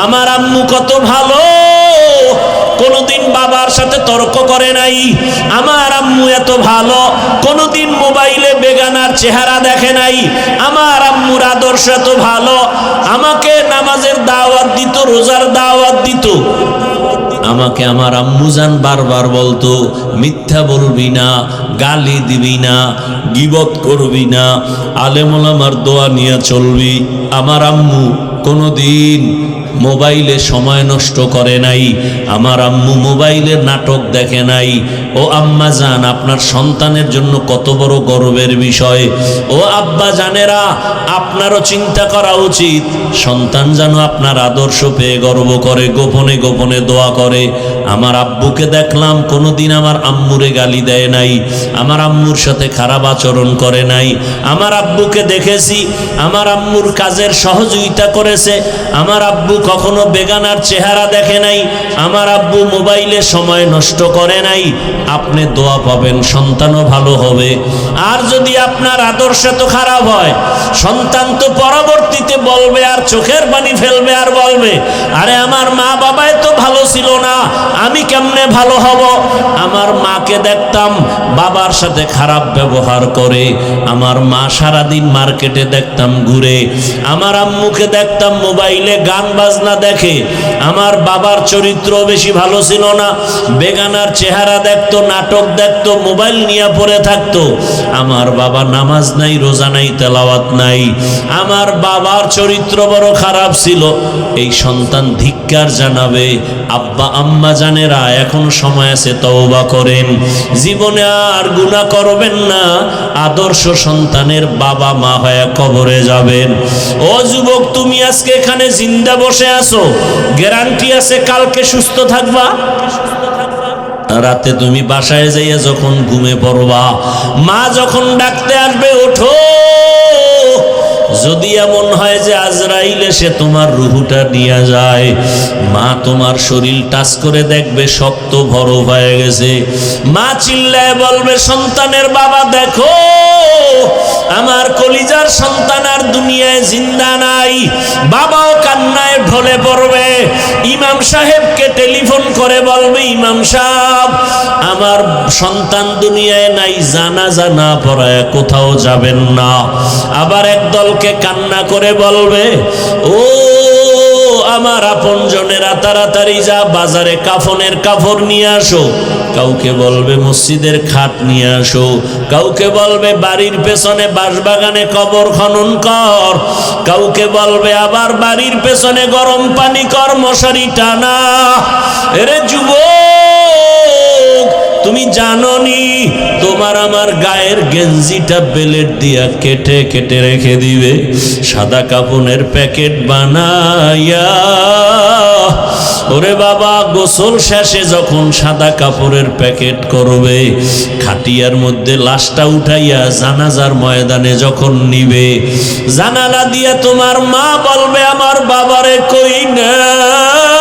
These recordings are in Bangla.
আমার আম্মু কত ভালো, কোনোদিন বাবার সাথে তর্ক করে নাই। আমার আম্মু এত ভালো, কোনোদিন মোবাইলে বেগানার চেহারা দেখে নাই। আমার আম্মুর আদর্শ এত ভালো, আমাকে নামাজের দাওয়াত দিত, রোজার দাওয়াত দিত। আমাকে আমার আম্মুজান বারবার বলতো, মিথ্যা বলবি না, গালি দিবি না, গীবত করবি না, আলেম ওলামার দোয়া নিয়ে চলবি। আমার আম্মু কোনোদিন মোবাইলে সময় নষ্ট করে নাই। আমার আম্মু মোবাইলের নাটক দেখে নাই। ও আম্মা জান, আপনার সন্তানের জন্য কত বড় গর্বের বিষয়। ও আব্বা জানেরা, আপনারও চিন্তা করা উচিত, সন্তান যেন আপনার আদর্শ পেয়ে গর্ব করে, গোপনে গোপনে দোয়া করে। আমার আব্বুকে দেখলাম কোনোদিন আমার আম্মুরে গালি দেয় নাই, আমার আম্মুর সাথে খারাপ আচরণ করে নাই। আমার আব্বুকে দেখেছি, আমার আম্মুর কাজের সহযোগিতা করেছে। আমার আব্বু কখনো বেগানার চেহারা দেখে নাই, আমার আব্বু মোবাইলে সময় নষ্ট করে নাই। আপনি দোয়া পাবেন, সন্তানও ভালো হবে। আর যদি আপনার আদর্শ তো খারাপ হয়, সন্তান তো পরবর্তীতে বলবে, আর চোখের পানি ফেলবে, আর বলবে, আরে আমার মা বাবাই তো ভালো ছিল না, আমি কেমনে ভালো হব। আমার মাকে দেখতাম বাবার সাথে খারাপ ব্যবহার করে, আমার মা সারাদিন মার্কেটে দেখতাম ঘুরে। আমার আম্মুকে দেখতাম মোবাইলে গান বাজনা দেখে। আমার বাবার চরিত্র বেশি ভালো ছিল না, বেগানার চেহারা দেখতো, নাটক দেখতো, মোবাইল নিয়ে পড়ে থাকতো। আমার বাবা নামাজ নাই, রোজা নাই, তেলাওয়াত নাই। আমার বাবার চরিত্র বড় খারাপ ছিল। এই সন্তান ধিক্কার জানাবে। আব্বা আম্মা জানেরা, এখন সময় আছে, তওবা করেন, জীবনে আর গুনাহ করবেন না। আদর্শ সন্তানের বাবা মা হয়ে কবরে যাবেন। ও যুবক, তুমি আজকে এখানে জিন্দা বসে আছো, গ্যারান্টি আছে কালকে সুস্থ থাকবা। রাতে তুমি বাসায় যাইয়া যখন ঘুমে পড়বা, মা যখন ডাকতে আসবে, ওঠো। যদি এমন হয় যে আজরাইল এসে তোমার রুহুটা নিয়ে যায়, মা তোমার শরীর টাচ করে দেখবে শক্ত বরফ হয়ে গেছে। মা চিল্লায় বলবে, সন্তানের বাবা দেখো, আমার কলিজার সন্তান আর দুনিয়ায় জিন্দা নাই। বাবাও কান্নায় ঢলে পড়বে। ইমাম সাহেবকে টেলিফোন করে বলবে, ইমাম সাহেব, আমার সন্তান দুনিয়ায় নাই, জানাজা না পড়ায় কোথাও যাবেন না। আবার একদলকে কান্না করে বলবে, ও আমার আপনজনেরা, তাড়াতাড়ি যা বাজারে কাফনের কাপড় নিয়ে আসো। কাউকে বলবে মসজিদের খাট নিয়ে আসো, কাউকে বলবে বাড়ির পেছনে বাঁশবাগানে কবর খনন কর, কাউকে বলবে আবার বাড়ির পেছনে গরম পানি কর, মশারি টানা। এরে যুবক, তুমি জানোনি তোমার আমার গায়ের গেঞ্জিটা বেলেট দিয়া কেটে কেটে রেখে দিবে, সাদা কাপনের প্যাকেট বানাইয়া। ওরে বাবা, গোসল শেষে যখন সাদা কাপড়ের প্যাকেট করবে, খাটিয়ার মধ্যে লাশটা উঠাইয়া জানাজার ময়দানে যখন নিবে, জানালা দিয়া তোমার মা বলবে, আমার বাবারে কই নাও।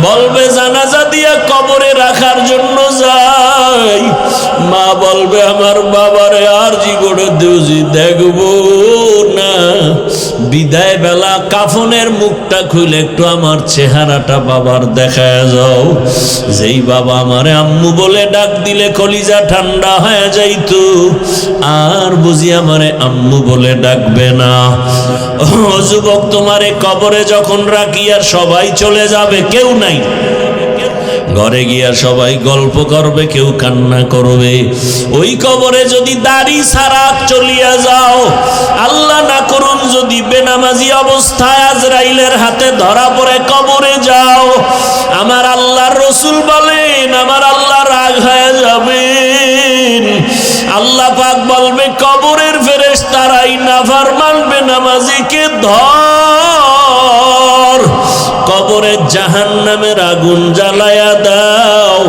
বলবে জানাজা দিয়া কবরে রাখার জন্য যাই। মা বলবে, আমার বাবারে আর জীবনে দেখবো না। বিদায় বেলা কাফনের মুখটা খুলে একটু আমার চেহারাটা বাবার দেখায় যাও। যেই বাবা আমারে আম্মু বলে ডাক দিলে কলিজা ঠান্ডা হয়ে যাইতো, আর বুঝি আমারে আম্মু বলে ডাকবে না। ও যুবক, তোমারে কবরে যখন রাখি আর সবাই চলে যাবে, কেউ নাই, ঘরে গিয়া সবাই গল্প করবে, কেউ কান্না করবে। ওই কবরে যদি দাড়ি ছাড়া চলিয়া যাও, আল্লাহ না করুন যদি বেনামাজি অবস্থায় আজরাইলের হাতে ধরা পড়ে কবরে যাও, আমার আল্লাহর রাসূল বলেন, আমার আল্লাহ রাগ হয়ে যাবেন। আল্লাহ পাক বলবে, কবরের ফেরেশতারাই নাফরমান বেনামাজিকে ধর, কবরে জাহান্নামের আগুন জ্বালায়া দাও।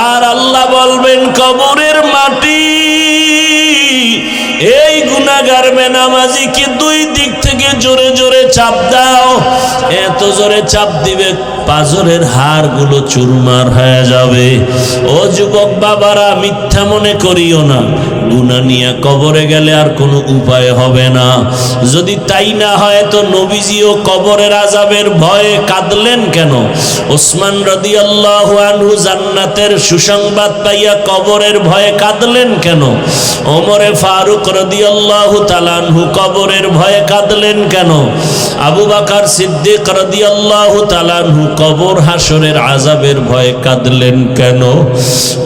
আর আল্লাহ বলবেন, কবরের মাটি এই গুনাহগার বেনামাজিকে দুই দিক থেকে জোরে জোরে চাপ দাও। এত জোরে চাপ দিবে পাজরের হাড়গুলো চুরমার হয়ে যাবে। ও যুবক বাবারা, মিথ্যা মনে করিও না, গুনাহ নিয়ে কবরে গেলে আর কোনো উপায় হবে না। যদি তাই না হয় তো নবীজিও কবরের আযাবের ভয়ে কাঁদলেন কেন? ওসমান রাদিয়াল্লাহু আনহু জান্নাতের সুসংবাদ পাইয়া কবরের ভয়ে কাঁদলেন কেন? ওমরে ফারুক রাদিয়াল্লাহু তাআলা আনহু কবরের ভয়ে কাঁদলেন কেন? আবু বকর সিদ্দিক রাদিয়াল্লাহু তাআলা আনহু কবর হাসরের আযাবের ভয়ে কাঁদলেন কেন?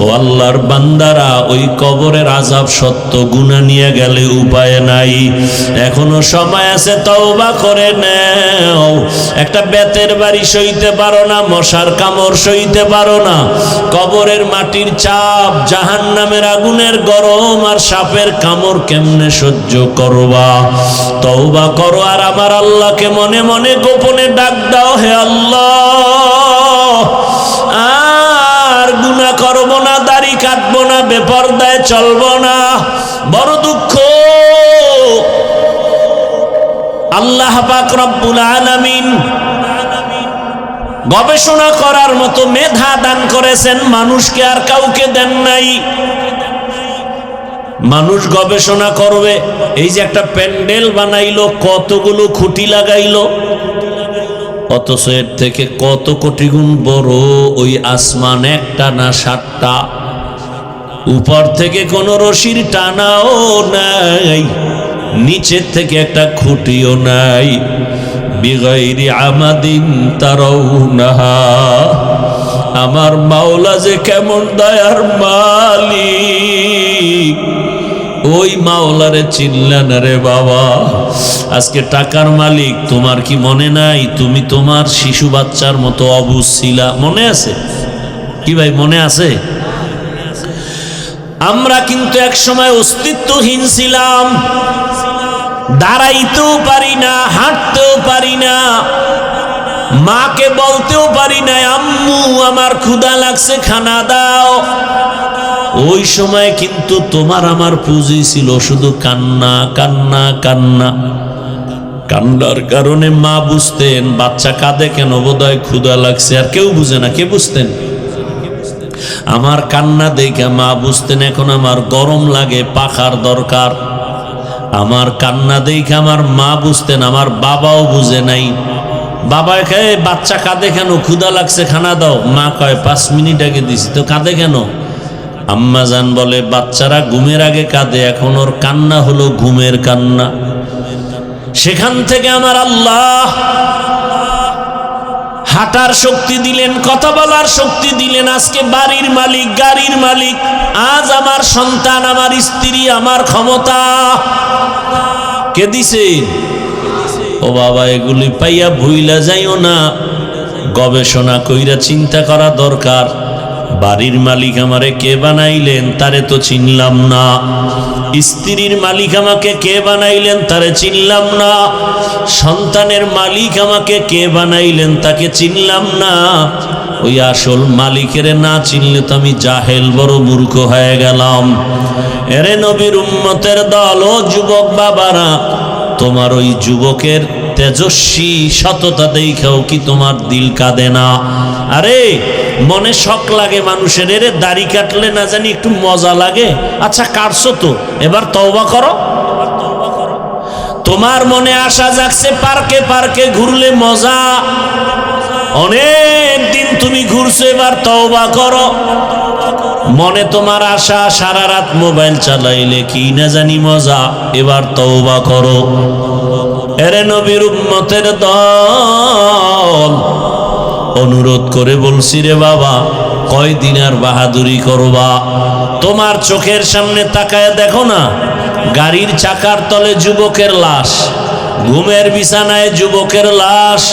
ও আল্লাহর বান্দারা, ওই কবরের আযাব সত্য, গুনাহ নিয়ে গেলে উপায় নাই। এখনো সময় আছে, তওবা করে নাও। একটা বেতের বাড়ি সইতে পারো না, মশার কামড় সইতে পারো না, কবরের মাটির চাপ, জাহান্নামের আগুনের গরম আর সাপের কামড় কেমনে সহ্য করবা? তওবা করো আর আমার আল্লাহকে মনে মনে গোপনে ডাক দাও, হে আল্লাহ, আর গুনাহ করব না, দাড়ি কাটবো না, বেপরদায় চলবো না। বড় দুঃখ, আল্লাহ পাক রব্বুল আলামিন গবেষণা করার মতো মেধা দান করেছেন, মানুষকে আর কাউকে দেন নাই। মানুষ গবেষণা করবে। এই যে একটা প্যান্ডেল বানাইলো, কতগুলো খুঁটি লাগাইলো, অথচ এর থেকে কত কোটি গুণ বড় ওই আসমান, একটা না 7টা। উপর থেকে কোনো রশির টানাও নাই, নিচের থেকে একটা খুঁটিও নাই। বিগাইরি আমাদিন তারাউনাহা। আমার মাওলা যে কেমন দয়ার মালিক, ওই মাওলারে চিনলেন রে বাবা। আজকে টাকার মালিক, তোমার কি মনে নাই তুমি তোমার শিশু বাচ্চার মতো অবুঝ ছিলা? মনে আছে কি ভাই? মনে আছে? আমরা কিন্তু এক সময় অস্তিত্বহীন ছিলাম, দাঁড়াইতেও পারি না, হাঁটতেও পারি না, মাকে বলতেও পারি না, আম্মু আমার ক্ষুধা লাগছে, খানা দাও। ওই সময় কিন্তু তোমার আমার পুঁজি ছিল শুধু কান্না, কান্না, কান্না। কান্নার কারণে মা বুঝতেন বাচ্চা কাঁদে কেন, বোধহয় ক্ষুধা লাগছে। আর কেউ বুঝে না। কে বুঝতেন? আমার কান্না দেখে মা বুঝতেন এখন আমার গরম লাগে, পাখার দরকার। আমার কান্না দেখে আমার মা বুঝতেন, আমার বাবাও বুঝে নাই। বাবা কয় বাচ্চা কাঁদে কেন, ক্ষুধা লাগছে, খানা দাও। মা কয় 5 মিনিট আগে দিছি তো, কাঁদে কেন? আম্মা জান বলে বাচ্চারা ঘুমের আগে কাঁদে, এখন ওর কান্না হলো ঘুমের কান্না। সেখান থেকে আমার আল্লাহ হাঁটার শক্তি দিলেন, কথা বলার শক্তি দিলেন। আজকে বাড়ির মালিক, গাড়ির মালিক। আজ আমার সন্তান, আমার স্ত্রী, আমার ক্ষমতা কে দিছে? ও বাবা, এগুলি পাইয়া ভুইলা যাইও না, গবেষণা কইরা চিন্তা করা দরকার। বাড়ির মালিক আমারে কে বানাইলেন, তারে তো চিনলাম না। স্ত্রীর মালিক আমাকে কে বানাইলেন, তারে চিনলাম না। সন্তানের মালিক আমাকে কে বানাইলেন, তাকে চিনলাম না। ওই আসল মালিকের না চিনলে তো আমি জাহেল, বড় মূর্খ হয়ে গেলাম। এরে নবীর উম্মতের দল, ও যুবক বাবারা, তোমার ওই যুবকের তেজস্বী সততা দেখাও কি তোমার দিল কাঁদে না? আরে মনে শখ লাগে মানুষের, এরে দাড়ি কাটলে না জানি একটু মজা লাগে। আচ্ছা কাটছো তো, এবার তওবা করো। তোমার মনে আশা জাগছে পার্কে পার্কে ঘুরলে মজা, অনেক দিন তুমি ঘুরছো, এবার তওবা করো। মনে তোমার আশা সারা রাত মোবাইল চালাইলে কি না জানি মজা, এবার তওবা করো। এরে নবীর উম্মতের দল, অনুরোধ করে বলছি রে বাবা, কয়দিন আর বাহাদুরি করবা? তোমার চোখের সামনে তাকায় দেখো না, গাড়ির চাকার তলে যুবকের লাশ, ঘুমের বিছানায় যুবকের লাশ,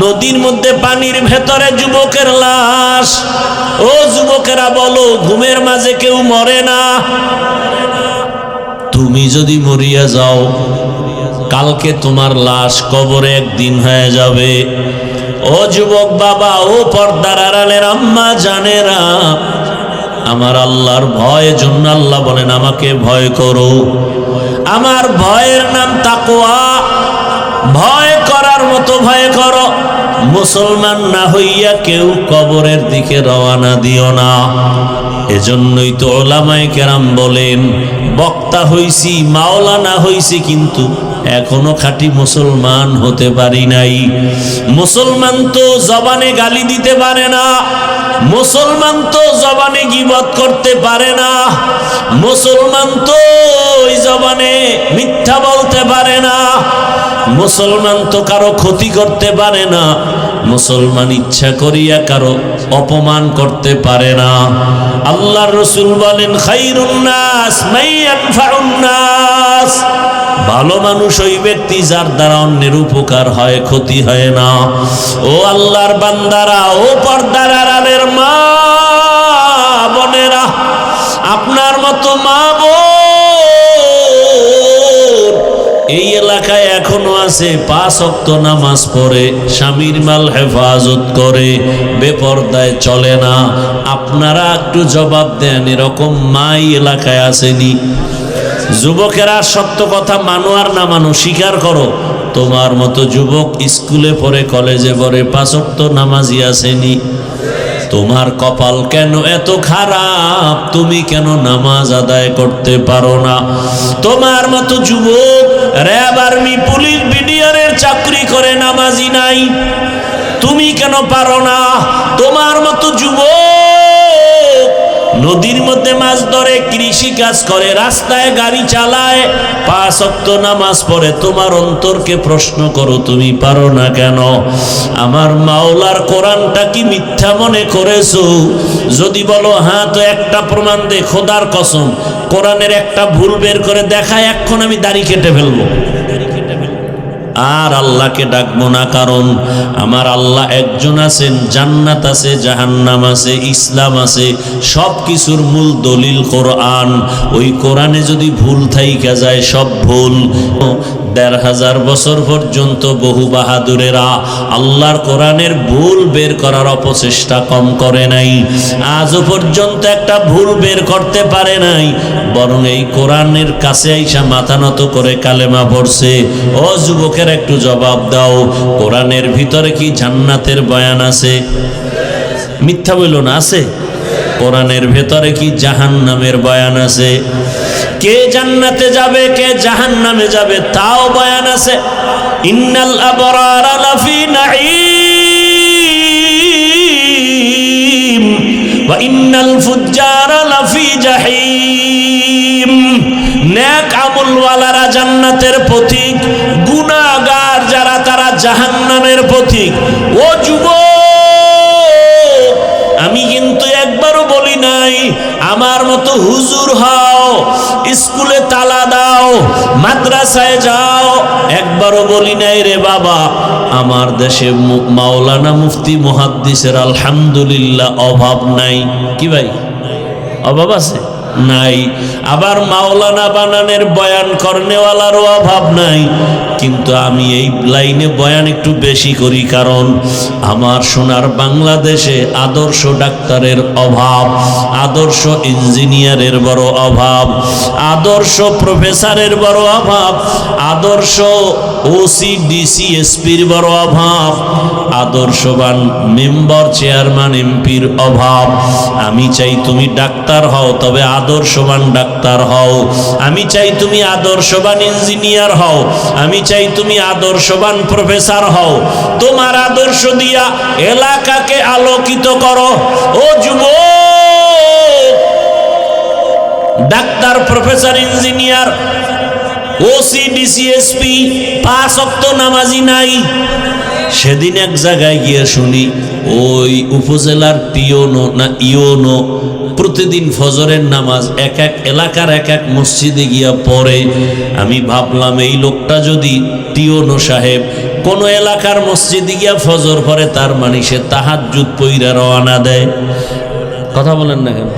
নদীর মধ্যে পানির ভেতরে যুবকের লাশ। ও যুবকেরা বলো, ঘুমের মাঝে কেউ মরে না? তুমি যদি মরিয়া যাও, কালকে তোমার লাশ কবরে একদিন হয়ে যাবে। ও যুবক বাবা, ও পর্দার আড়ালের আম্মা জানেরা, আমার আল্লাহর ভয়ের জন্য আল্লাহ বলেন আমাকে ভয় করো। আমার ভয়ের নাম তাকওয়া। ভয় করার মতো ভয় করো। মুসলমান না হইয়া কেউ কবরের দিকে রওনা দিও না। এজন্যই তো ওলামায়ে কেরাম বলেন, বক্তা হইছি, মাওলানা হইছি, কিন্তু এখনো খাঁটি মুসলমান হতে পারি নাই। মুসলমান তো জবানে গালি দিতে পারে না, মুসলমান তো জবানে গীবত করতে পারে না, মুসলমান তো ওই জবানে মিথ্যা বলতে পারে না, মুসলমান তো কারো ক্ষতি করতে পারে না, মুসলমান ইচ্ছা করিয়া কারো অপমান করতে পারে না। আল্লাহর রাসূল বলেন, খায়রুন নাস মান ইয়ানফাউন নাস, ভালো মানুষ ওই ব্যক্তি যার দ্বারা অন্যের উপকার হয়, ক্ষতি হয় না। ও আল্লাহর বান্দারা, ও পর্দার আড়ালের মা বোনেরা, আপনার মতো মা বোন এই এলাকায় এখনো আছে, 5 ওয়াক্ত নামাজ পড়ে, স্বামীর মাল হেফাজত করে, বেপরদায় চলে না। আপনারা একটু জবাব দেন, এরকম মাই এলাকায় আসেনি? যুবকেরা, সত্য কথা মানো আর না মানো, স্বীকার করো, তোমার মতো যুবক স্কুলে পড়ে, কলেজে পড়ে, 5 ওয়াক্ত নামাজি আসেনি? তোমার কপাল কেন এত খারাপ? তুমি কেন নামাজ আদায় করতে পারো না? তোমার মতো যুবক র্যাব, আর্মি, পুলিশ, বিডিআরের চাকরি করে, নামাজি নাই, তুমি কেন পারো না? তোমার মতো যুবক নদীর মধ্যে মাছ ধরে, কৃষি কাজ করে, রাস্তায় গাড়ি চালায়, 5 ওয়াক্ত নামাজ পড়ে, তোমার অন্তরকে প্রশ্ন করো, তুমি পারো না কেন? আমার মাওলার কোরআনটা কি মিথ্যা মনে করেছো? যদি বলো হ্যাঁ, তো একটা প্রমাণ দে, খোদার কসম, কোরআনের একটা ভুল বের করে দেখায়, এখন আমি দাড়ি কেটে ফেলবো। আর আল্লাহকে ডাকবো না, কারণ আমার আল্লাহ একজন আছেন, জান্নাত আছে, জাহান্নাম আছে, ইসলাম আছে, সব কিছুর মূল দলিল কোরআন। ওই কোরআনে যদি ভুল থাইকা যায়, সব ভুল। 1500 বছর পর্যন্ত বহু বাহাদুরেরা আল্লাহর কোরআনের ভুল বের করার অপচেষ্টা কম করে নাই, আজও পর্যন্ত একটা ভুল বের করতে পারে নাই, বরং এই কোরআনের কাছে আইসা মাথা নত করে কালেমা পড়ছে। ও যুবকের, একটু জবাব দাও, কোরআনের ভিতরে কি জান্নাতের বয়ান আছে? মিথ্যা বইল না, আছে? কোরআনের ভেতরে কি জাহান্নামের বয়ান আছে? কে জান্নাতে যাবে, কে জাহান্নামে যাবে, তাও বয়ান আছে। ইন্নাল আবরারা লাফি নাঈম ওয়া ইন্নাল ফুজ্জারা লাফি জাহিম। নেক আমলওয়ালারা জান্নাতের পথিক, গুনাহগার যারা তারা জাহান্নামের পথিক। ও যুবক, আমি কিন্তু একবারও বলি নাই আমার মতো হুজুর হও, স্কুলে তালা দাও, মাদ্রাসায় যাও, একবারও বলি নাই রে বাবা আমার দেশে মাওলানা, মুফতি, মুহাদ্দিসের আলহামদুলিল্লাহ অভাব নাই। কি ভাই, অভাব আছে? নাই। আবার মাওলানা বানানের বয়ান করনেওয়ালারও অভাব নাই, কিন্তু আমি এই লাইনে বয়ান একটু বেশি করি, কারণ আমার সোনার বাংলাদেশে আদর্শ ডাক্তারের অভাব, আদর্শ ইঞ্জিনিয়ারের বড় অভাব, আদর্শ প্রফেসরের বড় অভাব, আদর্শ ওসি, ডিসি, এসপির বড় অভাব, আদর্শবান মেম্বার, চেয়ারম্যান, এমপির অভাব। আমি চাই তুমি ডাক্তার হও, তবে আদর্শবান ডাক্তার হও। আমি চাই তুমি আদর্শবান ইঞ্জিনিয়ার হও। আমি চাই তুমি আদর্শবান প্রফেসর হও। তোমার আদর্শ দিয়া এলাকাকে আলোকিত করো। ও যুবক, doctor, professor, engineer, OC, DC, SP, 5 ওয়াক্ত নামাজি নাই। সেদিন এক জায়গায় গিয়ে শুনি ওই উপজেলার পিওনো না ইওনো প্রতিদিন ফজরের নামাজ এক এক এলাকার এক এক মসজিদে গিয়া পড়ে। আমি ভাবলাম এই লোকটা যদি টিওনো সাহেব কোন এলাকার মসজিদে গিয়া ফজর পড়ে, তার মানে সে তাহাজ্জুদ পইরা রওনা দেয়। কথা বলেন না কেন?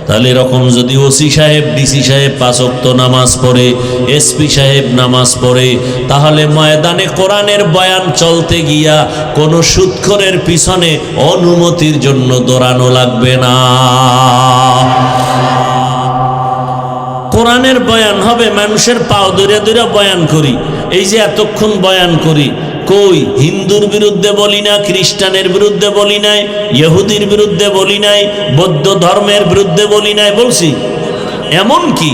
তাহলে এরকম যদি ওসি সাহেব, ডিসি সাহেব 5 ওয়াক্ত নামাজ পড়ে, এসপি সাহেব নামাজ পড়ে, তাহলে ময়দানে কোরআনের বয়ান চলতে গিয়া কোনো সুদখোরের পিছনে অনুমতির জন্য দৌড়ানো লাগবে না। কোরআনের বয়ান হবে, মানুষের পাও ধরে ধরে বয়ান করি। এই যে এতক্ষণ বয়ান করি, কই হিন্দুর বিরুদ্ধে বলি না, খ্রিস্টানের বিরুদ্ধে বলি নাই, ইহুদির বিরুদ্ধে বলি নাই, বৌদ্ধ ধর্মের বিরুদ্ধে বলি নাই, বলছি? এমন কি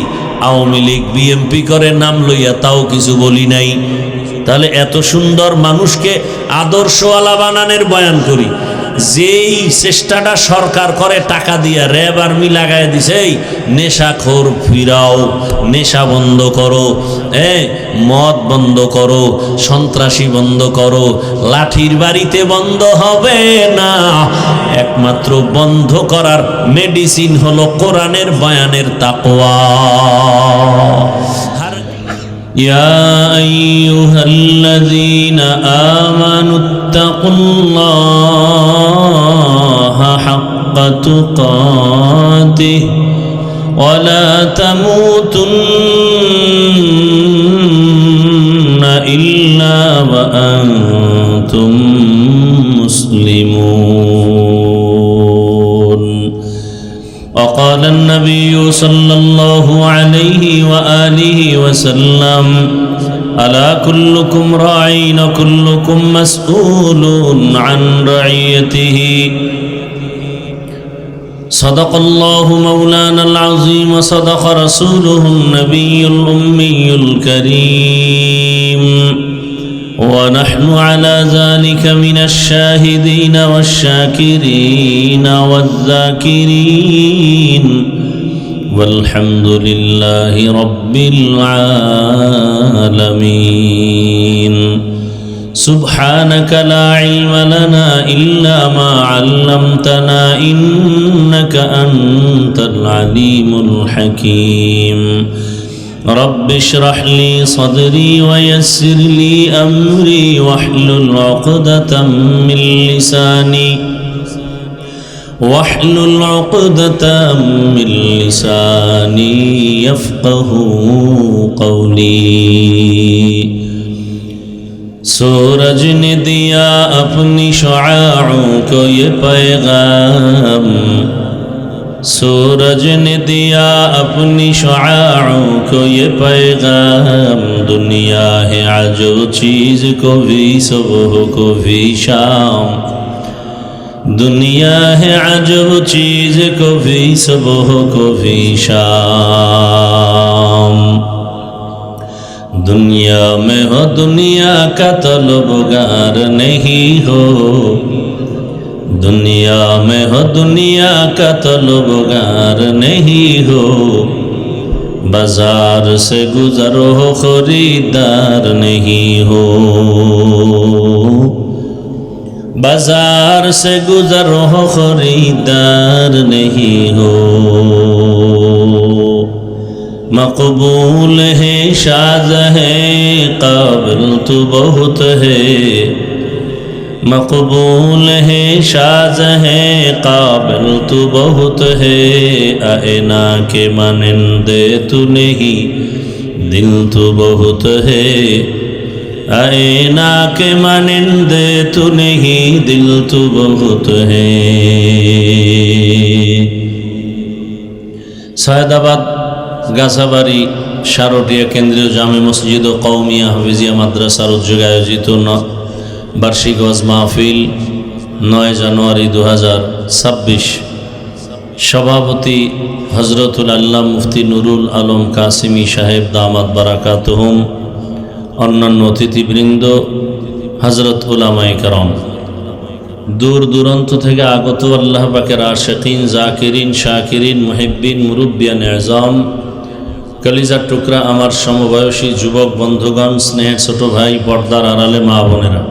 আওয়ামী লীগ বিএমপি করে নাম লইয়া তাও কিছু বলি নাই। তাহলে এত সুন্দর মানুষকে আদর্শওয়ালা বানানোর বয়ান করি, যেই চেষ্টাটা সরকার করে টাকা দিয়া র্যাব আর্মি লাগাই দিছে, এই নেশাখোর ফিরাও, নেশা বন্ধ করো, মদ বন্ধ করো, সন্ত্রাসী বন্ধ করো, লাঠির বাড়িতে বন্ধ হবে না। একমাত্র বন্ধ করার মেডিসিন হলো কোরআনের বয়ানের তাকওয়া। يا أيها الذين آمنوا اتقوا الله حق تقاته ولا تموتن إلا وأنتم مسلمون. وقال النبي صلى الله عليه وآله وسلم ألا كلكم راعين كلكم مسؤول عن رعيته. صدق الله مولانا العظيم وصدق رسوله النبي الأمي الكريم ونحن على ذلك من الشاهدين والشاكرين والذاكرين والحمد لله رب العالمين. سبحانك لا علم لنا إلا ما علمتنا إنك أنت العليم الحكيم. رب اشرح لي صدري ويسر لي أمري واحلل عقدة من لساني يفقه قولي. सूरज ने दिया अपनी शुआओं को ये पैगाम, सूरज ने दिया अपनी शुआओं को ये पैगाम. दुनिया है आजो चीज को भी सुबह को भी शाम, दुनिया है अजब चीज को भी सुबह को भी शाम. दुनिया में हो दुनिया का तलबगार नहीं हो, दुनिया में हो दुनिया का तलबगार नहीं हो. बाजार से गुजरो हो खरीदार नहीं हो, बाजार से गुजरो हो खरीदार नहीं हो. मकबूल है शाज़ है काबिल तो बहुत है, मकबूल है शाज़ है काबिल तो बहुत है. आईना के मानंदे तू नहीं दिल तो बहुत है, आईना के मानंदे तू नहीं दिल तो बहुत है. सैदाबाद গাছাবাড়ি শারটিয়া কেন্দ্রীয় জামে মসজিদ ও কওমিয়া হাফিজিয়া মাদ্রাসার উদ্যোগে আয়োজিত বার্ষিক ওয়াজ মাহফিল 9 জানুয়ারি 2026। সভাপতি হজরতুল আল্লাহ মুফতি নুরুল আলম কাসিমি সাহেব দামাত বারাকাতুহুম, অন্যান্য অতিথিবৃন্দ, হজরত উলামায়ে কেরাম, দূর দূরান্ত থেকে আগত আল্লাহ পাকের আশিকিন, জাকিরিন, শাকিরিন, মুহিব্বিন, মুরব্বিয়ান আযম, কলিজার টুকরা আমার সমবয়সী যুবক বন্ধুগণ, স্নেহের ছোট ভাই, পর্দার আড়ালে মা বোনেরা,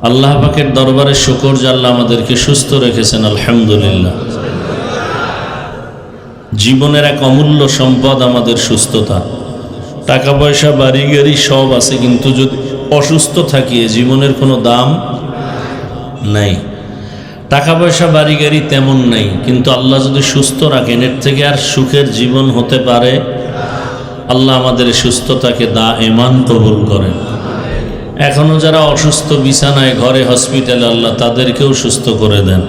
আল্লাহ পাকের দরবারে শুকর যে আল্লাহ আমাদেরকে সুস্থ রেখেছেন, আলহামদুলিল্লাহ। জীবনের এক অমূল্য সম্পদ আমাদের সুস্থতা। টাকা পয়সা বাড়ি গাড়ি সব আছে, কিন্তু যদি অসুস্থ থাকি জীবনের কোনো দাম নাই। টাকা পয়সা বাড়ি গাড়ি তেমন নাই, কিন্তু আল্লাহ যদি সুস্থ রাখেন এর থেকে আর সুখের জীবন হতে পারে? আল্লাহ আমাদের সুস্থতাকে দায়েমান কবুল করেন। এখনো যারা অসুস্থ বিছানায়, ঘরে, হসপিটালে, আল্লাহ তাদেরকেও সুস্থ করে দেন।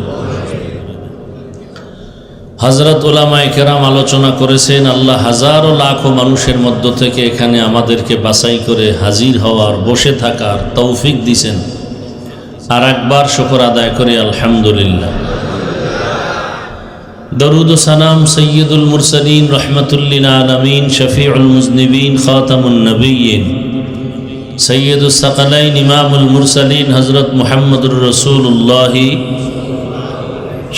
হযরত উলামায়ে কেরাম আলোচনা করেছেন, আল্লাহ হাজারো লাখো মানুষের মধ্য থেকে এখানে আমাদেরকে বাছাই করে হাজির হওয়ার, বসে থাকার তৌফিক দিয়েছেন। আর একবার শুকর আদায় করি আলহামদুলিল্লাহ। দরুদ ও সালাম সৈয়দুল মুরসালিন রহমাতুল্লিল আলামিন শফিউল মুজনিবিন খাতামুন নবিয়্যিন সৈয়দুস সাকালাইন ইমামুল মুরসালিন হযরত মুহাম্মদুর রাসূলুল্লাহ,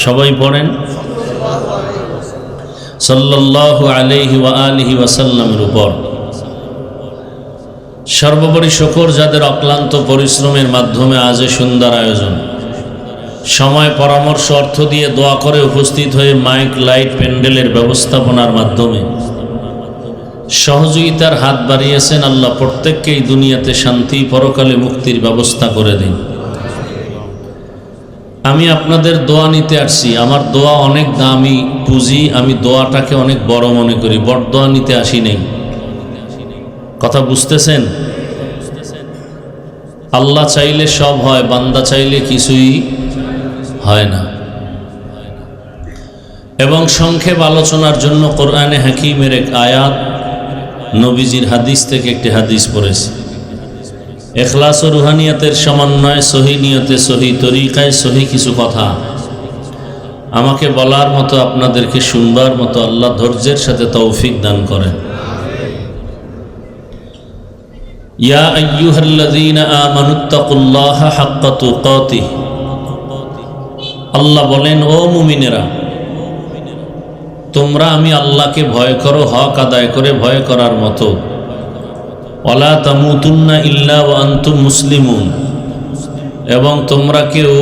সবাই পড়েন সাল্লাল্লাহু আলাইহি ওয়া আলিহি ওয়াসাল্লামের উপর। সর্বোপরি শুকর যাদের অক্লান্ত পরিশ্রমের মাধ্যমে আজ সুন্দর আয়োজন, সময়, পরামর্শ, অর্থ দিয়ে দোয়া করে উপস্থিত হয়ে মাইক, লাইট, প্যান্ডেলের ব্যবস্থাপনার মাধ্যমে সহযোগিতার হাত বাড়িয়েছেন। আল্লাহ প্রত্যেককেই দুনিয়াতে শান্তি, পরকালে মুক্তির ব্যবস্থা করে দিন। আমি আপনাদের দোয়া নিতে আসছি। আমার দোয়া অনেক দামি পুঁজি, আমি দোয়াটাকে অনেক বড় মনে করি, বড় দোয়া নিতে আসি নেই। কথা বুঝতেছেন? আল্লাহ চাইলে সব হয়, বান্দা চাইলে কিছুই হয় না। এবং সংক্ষেপ আলোচনার জন্য কোরআনে হাকিমের এক আয়াত, নবীজির হাদিস থেকে একটি হাদিস পড়েছি। ইখলাস ও রুহানিয়াতের সমন্বয়ে সহি নিয়তে, সহি তরিকায়, সহি কিছু কথা আমাকে বলার মতো, আপনাদেরকে শুনবার মতো আল্লাহ ধৈর্যের সাথে তৌফিক দান করেন। ইয়া আইয়ুহাল্লাযীনা আমানুত্তাকুল্লাহা হাক্কা তুকাতিহ, আল্লাহ বলেন, ও মুমিনেরা, তোমরা আমি আল্লাহকে ভয় করো হক আদায় করে ভয় করার মতো। ওয়ালা তামুতুন্না ইল্লা ওয়া আনতুম মুসলিমুন, এবং তোমরা কেউ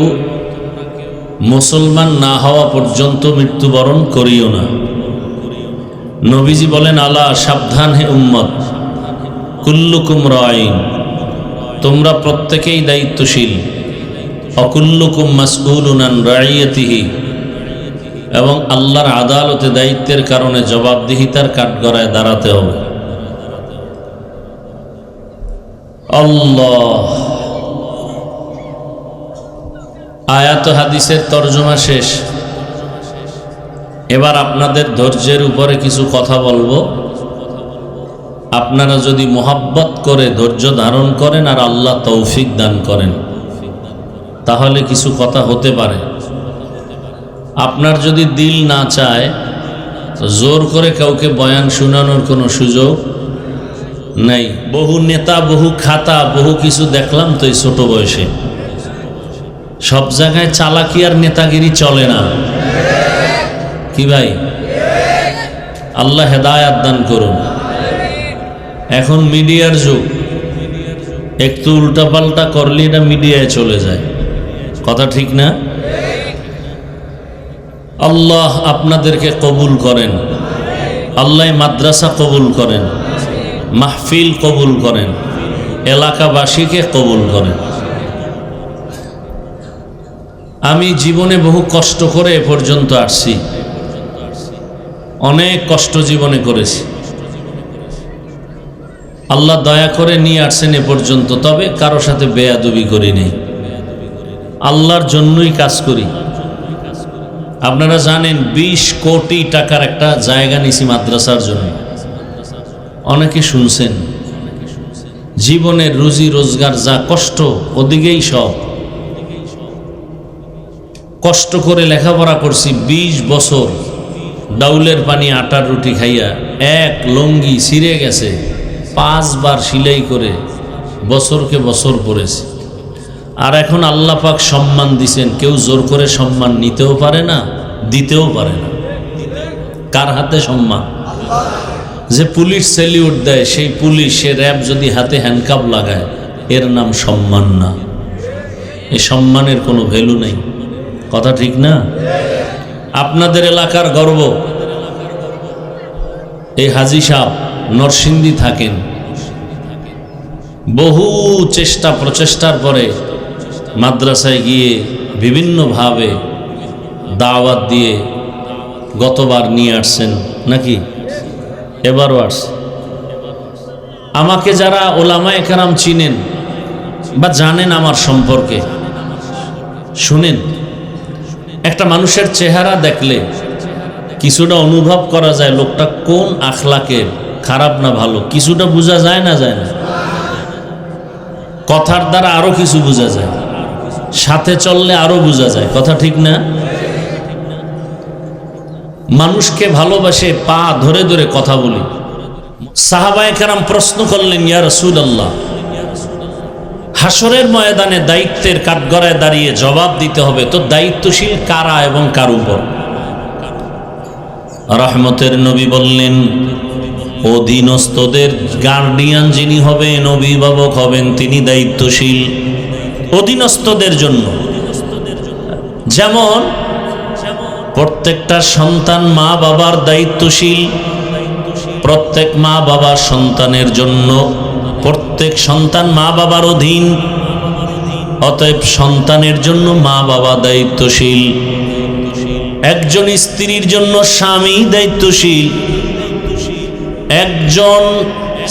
মুসলমান না হওয়া পর্যন্ত মৃত্যুবরণ করিও না। নবীজি বলেন, আলা, সাবধান হে উম্মত, কুল্লুকুম রাঈন, তোমরা প্রত্যেকেই দায়িত্বশীল। অকুল্লুকুম মাসউলুন আন রাইয়াতিহি, এবং আল্লাহর আদালতে দায়িত্বের কারণে জবাবদিহিতার কাঠগড়ায় দাঁড়াতে হবে। আল্লাহ। আয়াত হাদিসের তরজমা শেষ। এবার আপনাদের ধৈর্যের উপরে কিছু কথা বলবো। আপনারা যদি মোহাব্বত করে ধৈর্য ধারণ করেন আর আল্লাহ তৌফিক দান করেন, তাহলে কিছু কথা হতে পারে। আপনার যদি দিল না চায়, তো জোর করে কাউকে বয়ান শোনানোর কোনো সুযোগ নেই। বহু নেতা, বহু খাতা, বহু কিছু দেখলাম তো এই ছোট বয়সে। সব জায়গায় চালাকি আর নেতাগিরি চলে না, কি ভাই? আল্লাহ হেদায়াত দান করুন। এখন মিডিয়ার যুগ, একটু উল্টাপাল্টা করলে এটা মিডিয়ায় চলে যায়। কথা ঠিক না? আল্লাহ আপনাদেরকে কবুল করেন, আল্লাহ মাদ্রাসা কবুল করেন, মাহফিল কবুল করেন, এলাকাবাসীকে কবুল করেন। আমি জীবনে বহু কষ্ট করে এ পর্যন্ত আসছি, অনেক কষ্ট জীবনে করেছি। আল্লাহ দয়া করে নিয়ে আসছেন এ পর্যন্ত। তবে কারো সাথে বেয়াদবি করি নেই, আল্লাহর জন্যই কাজ করি। আপনারা জানেন 20 কোটি টাকার একটা জায়গা নিছি মাদ্রাসার জন্য। অনেকে শুনছেন, জীবনের রুজি রোজগার যা কষ্ট, ওদিকেই সব। কষ্ট করে লেখাপড়া করছি 20 বছর, ডাউলের পানি আটার রুটি খাইয়া এক লঙ্গি ছিঁড়ে গেছে, 5 বার সিলাই করে বছরকে বছর পড়েছি। আর এখন আল্লাহ পাক সম্মান দিছেন, কেউ জোর করে সম্মান নিতেও পারে না, দিতেও পারে না। কার হাতে সম্মান? যে পুলিশ স্যালিউট দেয়, সেই পুলিশ, সে র্যাব যদি হাতে হ্যান্ডকাপ লাগায়, এর নাম সম্মান না। এই সম্মানের কোনো ভ্যালু নেই। কথা ঠিক না? আপনাদের এলাকার গর্ব এই হাজী সাহেব নরসিংদী থাকেন। বহু চেষ্টা প্রচেষ্টার পরে মাদ্রাসায় গিয়ে বিভিন্নভাবে দাওয়াত দিয়ে গতবার নিয়ে আসছেন নাকি? এবারও আসছে। আমাকে যারা ওলামায়ে কেরাম চিনেন বা জানেন আমার সম্পর্কে, শুনেন, একটা মানুষের চেহারা দেখলে কিছুটা অনুভব করা যায় লোকটা কোন আখলাকের, খারাপ না ভালো, কিছুটা বোঝা যায় না যায় না? কথার দ্বারা আরো কিছু বোঝা যায়, সাথে চললে আরো বোঝা যায়, কথা ঠিক না? মানুষকে ভালোবাসে পা ধরে ধরে কথা বলি। সাহাবায়ে কেরাম প্রশ্ন করলেন, ইয়া রাসূলুল্লাহ, হাসরের ময়দানে দায়িত্বের কাঠগড়ায় দাঁড়িয়ে জবাব দিতে হবে, তো দায়িত্বশীল কারা এবং কার উপর? রহমতের নবী বললেন, অধীনস্থদের গার্ডিয়ান যিনি হবেন, অভিভাবক হবেন, তিনি দায়িত্বশীল অধীনস্থদের জন্য। যেমন প্রত্যেকটা সন্তান মা বাবার দায়িত্বশীল, প্রত্যেক মা বাবা সন্তানের জন্য, প্রত্যেক সন্তান মা বাবার অধীন, অতএব সন্তানের জন্য মা বাবা দায়িত্বশীল। একজন স্ত্রীর জন্য স্বামী দায়িত্বশীল, একজন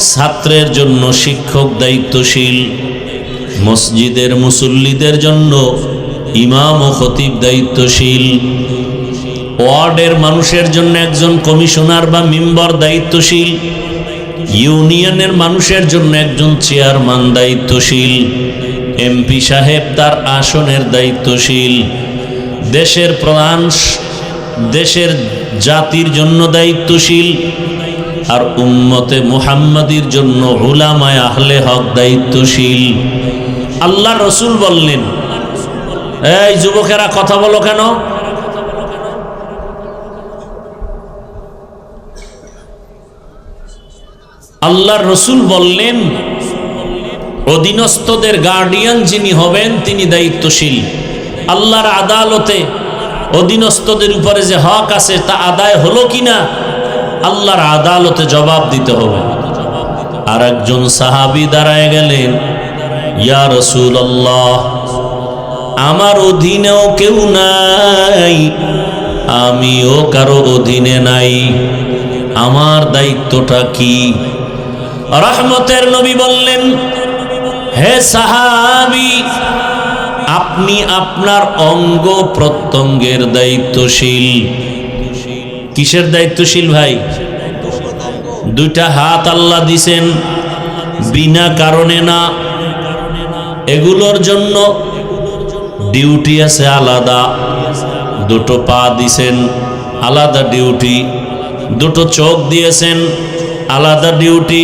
ছাত্রের জন্য শিক্ষক দায়িত্বশীল, মসজিদের মুসল্লিদের জন্য ইমাম ও খতিব দায়িত্বশীল, ওয়ার্ডের মানুষের জন্য একজন কমিশনার বা মেম্বার দায়িত্বশীল, ইউনিয়নের মানুষের জন্য একজন চেয়ারম্যান দায়িত্বশীল, এমপি সাহেব তার আসনের দায়িত্বশীল, দেশের প্রধান দেশের জাতির জন্য দায়িত্বশীল, আর উম্মতে মুহাম্মাদির জন্য উলামায়ে আহলে হক দায়িত্বশীল। আল্লাহ রসুল বললেন, এই যুবকেরা কথা বলো কেন? আল্লাহর রসুল বললেন, অধীনস্থদের গার্ডিয়ান যিনি হবেন তিনি দায়িত্বশীল। আল্লাহর আদালতে অধীনস্থদের উপরে যে হক আছে তা আদায় হলো কিনা আল্লাহর আদালতে জবাব দিতে হবে। আর একজন সাহাবী দাঁড়ায় গেলেন, ইয়া রাসূলুল্লাহ, আমার অধীনেও কেউ নাই, আমিও কারো অধীনে নাই, আমার দায়িত্বটা কি? রহমতের নবী বললেন, হে সাহাবী, আপনি আপনার অঙ্গ প্রত্যঙ্গের দায়িত্বশীল। কিসের দায়িত্বশীল ভাই? দুইটা হাত আল্লাহ দিছেন বিনা কারণে না, এগুলোর জন্য ডিউটি আছে আলাদা। দুটো পা দিছেন, আলাদা ডিউটি। দুটো চোখ দিয়েছেন, আলাদা ডিউটি।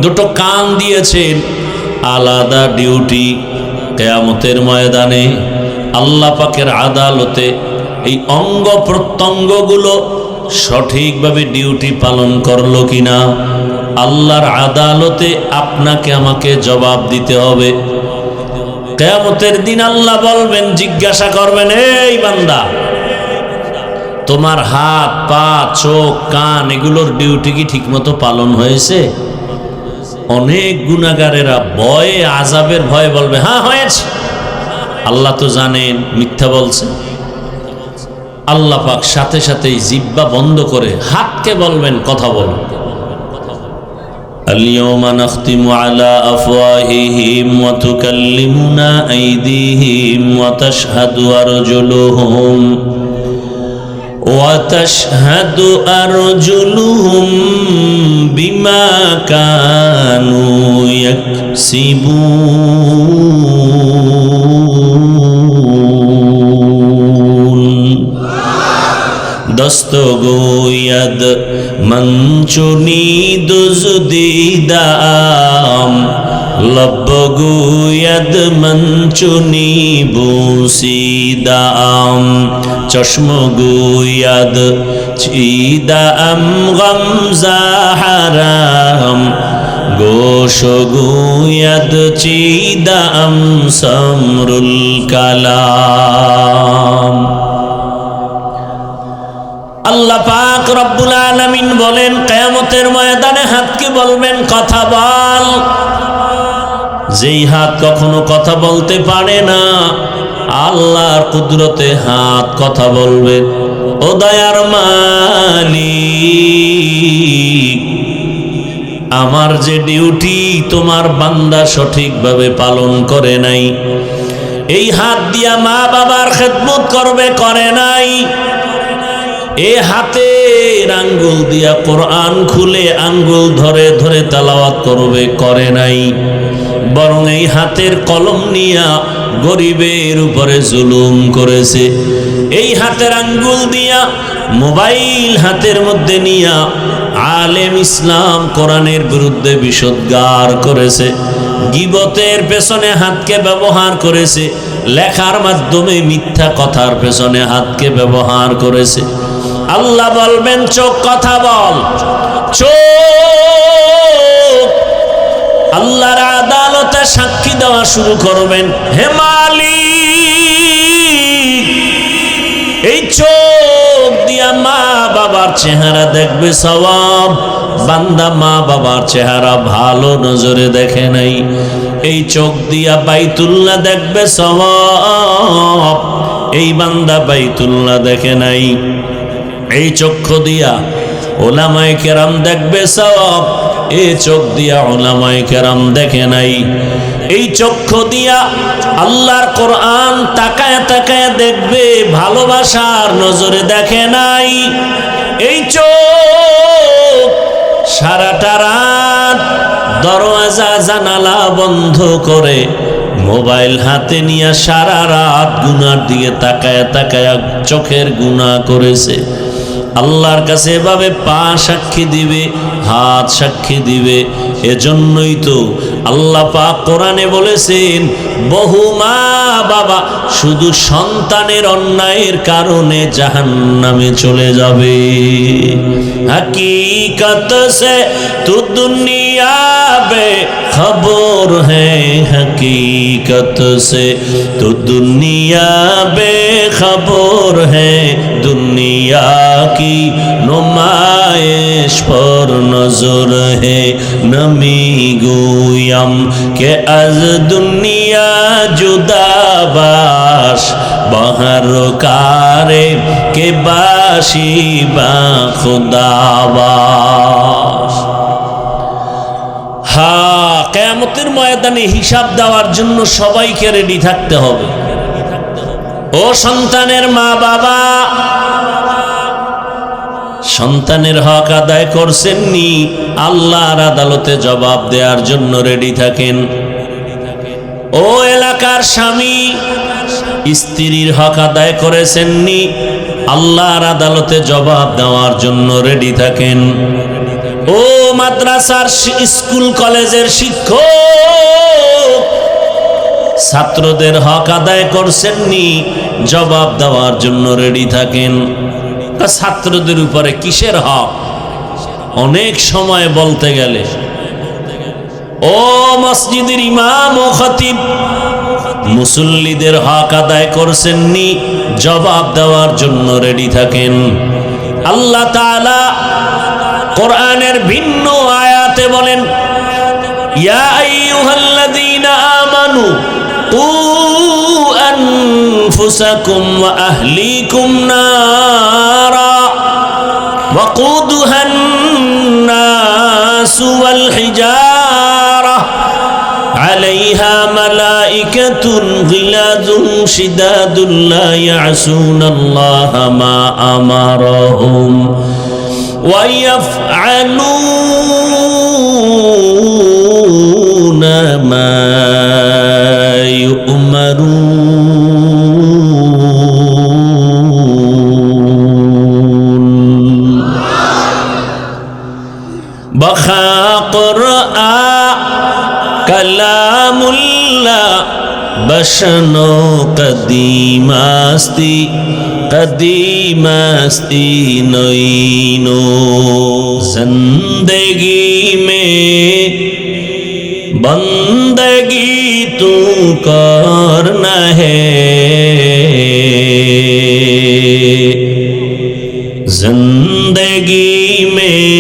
দুটো কান দিয়েছেন, আলাদা ডিউটি। কিয়ামতের ময়দানে আল্লাহ পাকের আদালতে এই অঙ্গ প্রত্যঙ্গগুলো সঠিকভাবে ডিউটি পালন করলো কিনা আল্লাহর আদালতে আপনাকে আমাকে জবাব দিতে হবে। কিয়ামতের দিন আল্লাহ বলবেন, জিজ্ঞাসা করবেন, এই বান্দা, তোমার হাত পা চোখ কান এগুলোর ডিউটি কি ঠিকমতো পালন হয়েছে? অনেক গুনাহগারেরা ভয়ে, আযাবের ভয়ে বলবে, হ্যাঁ হয়েছে। আল্লাহ তো জানেন মিথ্যা বলছে। আল্লাহ পাক সাথে সাথেই জিহ্বা বন্ধ করে হাতকে বলবেন, কথা বলো। اليوم نختم على أفواههم وتكلمنا أيديهم وتشهد أرجلهم بما كانوا يكسبون দস্তগোয়াদ মঞ্চুনি দুজদিদাম লব্বগোয়াদ মঞ্চুনি বুসিদাম চশমগোয়াদ চিদাম গমজাহারাম গোশগোয়াদ চিদাম সমরুল কালাম। আল্লাহ পাক রব্বুল আলামিন বলেন, কিয়ামতের ময়দানে হাতকে বলবেন, কথা বল। যেই হাত কখনো কথা বলতে পারে না, আল্লাহর কুদরতে হাত কথা বলবে। ও দয়ার মালিক, আমার যে ডিউটি তোমার বান্দা সঠিকভাবে পালন করে নাই, এই হাত দিয়া মা বাবার খেদমত করবে, করে নাই, এ হাতের আঙ্গুল দিয়া কোরআন খুলে আঙ্গুল ধরে ধরে তেলাওয়াত করবে, করে নাই। বরং এই হাতের কলম নিয়া গরিবের উপরে জুলুম করেছে। এই হাতের আঙ্গুল দিয়া মোবাইল হাতের মধ্যে নিয়া আলেম ইসলাম কোরআনের বিরুদ্ধে বিষোদ্গার করেছে। গীবতের পেছনে হাতকে ব্যবহার করেছে, লেখার মাধ্যমে মিথ্যা কথার পেছনে হাতকে ব্যবহার করেছে। আল্লাহ বলবেন, চোখ কথা বল। চোখ আল্লাহর আদালতে সাক্ষী দেওয়া শুরু করবেন, হে মালিক, এই চোখ দিয়া মা বাবার চেহারা দেখবে সওয়াব। বান্দা মা বাবার চেহারা ভালো নজরে দেখে নাই। এই চোখ দিয়া বাইতুল্লাহ দেখবে সওয়াব, এই বান্দা বাইতুল্লাহ দেখে নাই। এই চক্ষু দিয়া ওলামায়ে কেরাম দেখবে সওয়াব, এই চোখ দিয়া ওলামায়ে কেরাম দেখে নাই। এই চক্ষু দিয়া আল্লাহর কোরআন তাকায় তাকায় দেখবে, ভালোবাসার নজরে দেখে নাই। এই চোখ সারাটা রাত দরওয়াজা জানালা বন্ধ করে মোবাইল হাতে নিয়ে সারা রাত গুনার দিকে তাকায় তাকায় চোখের গুনাহ করেছে। আল্লাহর কাছে এভাবে পা সাক্ষী দিবে, হাত সাক্ষী দিবে। এজন্যই তো আল্লাহ পাক কোরআনে বলেছেন, বহু মা বাবা শুধু সন্তানের অন্যায়ের কারণে জাহান্নামে চলে যাবে। হकीकत से तू दुनिया बेखबर है, हकीकत से तू दुनिया बेखबर है, दुनिया की नुमाइश पर नजर है, नमी गोयम के अज दुनिया जुदा बाश बहर कारे के बाशी बा खुदाबाश। হ্যাঁ, কিয়ামতের ময়দানে হিসাব দেওয়ার জন্য সবাইকে রেডি থাকতে হবে। ও সন্তানের মা বাবা, সন্তানের হক আদায় করছেননি, আল্লাহর আদালতে জবাব দেওয়ার জন্য রেডি থাকেন। ও এলাকার স্বামী, স্ত্রীর হক আদায় করেছেননি, আল্লাহর আদালতে জবাব দেওয়ার জন্য রেডি থাকেন। ও মাদ্রাসার স্কুল কলেজের শিক্ষক, ছাত্রদের হক আদায় করছেননি, জবাব দেওয়ার জন্য রেডি থাকেন। ছাত্রদের উপরে কিসের হক? অনেক সময় বলতে গেলে ও মসজিদের ইমাম ও খতিব, মুসল্লিদের হক আদায় করছেননি, জবাব দেওয়ার জন্য রেডি থাকেন। আল্লাহ তাআলা কোরআনের ভিন্ন আয়াতে বলেন, ইয়া আইয়ুহাল্লাযীনা আমানু কু আনফুসাকুম ওয়া আহলিকুম নারা ওয়াকুদুহান নাসু ওয়াল হিজারা আলাইহা মালাইকাতুন গিলাযুন শিদাদুন লা ইয়াসুনাল্লাহা মা আমারাহুম ويفعلون ما يؤمرون بخا قرآن كلام الله بشنو قدیماستی قدیماستی نوینو زندگی میں بندگی تو کرنا ہے زندگی میں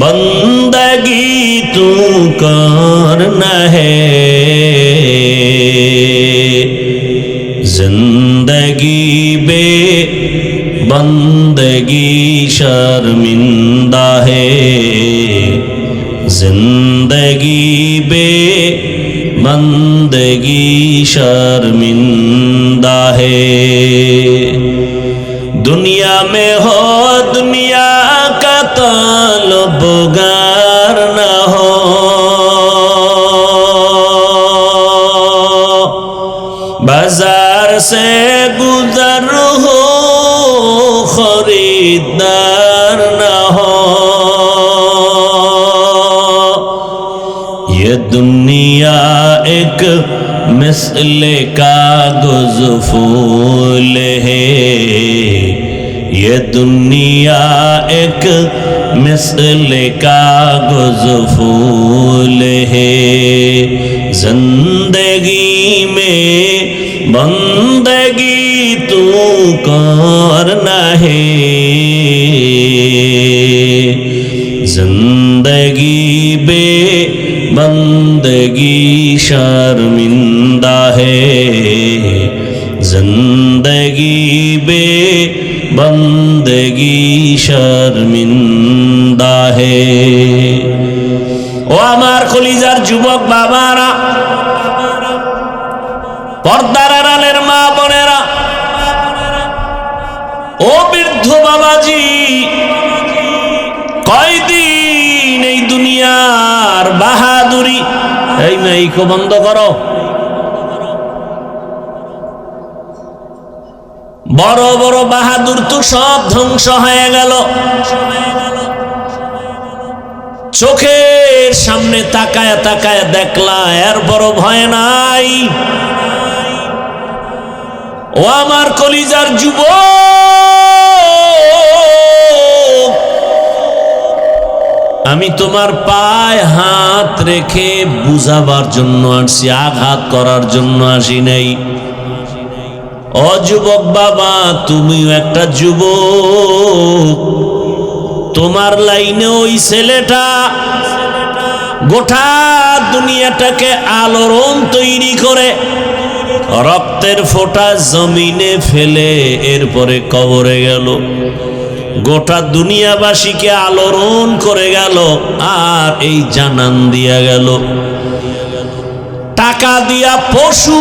بندگی تو کرنا ہے जिंदगी बे बंदगी शर्मिंदा है जिंदगी बे बंदगी शर्मिंदा है दुनिया में हो दुनिया का ताल्लुगार न हो, बाजार से गुजर हो खरीदार न हो। ये दुनिया एक मिसले कागज फूल है, ये दुनिया एक मिसले कागज फूल है। जिंदगी में बंदगी तू करना है, जिंदगी बे बंदगी शर्मिंदा है, जिंदगी बे बंदगी शर्मिंदा है। ও আমার কলিজার যুবক বাবারা, পর্দার আড়ালের মা বোনেরা, ও বৃদ্ধ বাবাজি, কয়দিন এই দুনিয়ার বাহাদুরি। এই মাইকো বন্ধ করো। বড় বড় বাহাদুর তো সব ধ্বংস হয়ে গেল। চোখের সামনে তাকায় তাকায় দেখলা, এর বড় ভয় নাই। ও আমার কলিজার যুবক, আমি তোমার পায়ে হাত রেখে বুঝাবার জন্য আসছি, আঘাত করার জন্য আসি নাই। ও যুবক বাবা, তুমিও একটা যুবক। তোমার লাইনে ওই ছেলেটা গোটা দুনিয়াটাকে আলোড়ন তৈরি করে রক্তের ফোঁটা জমিনে ফেলে এরপরে কবরে গেল, গোটা দুনিয়াবাসীকে আলোড়ন করে গেল, আর এই জানান দিয়া গেল। টাকা দিয়া পশু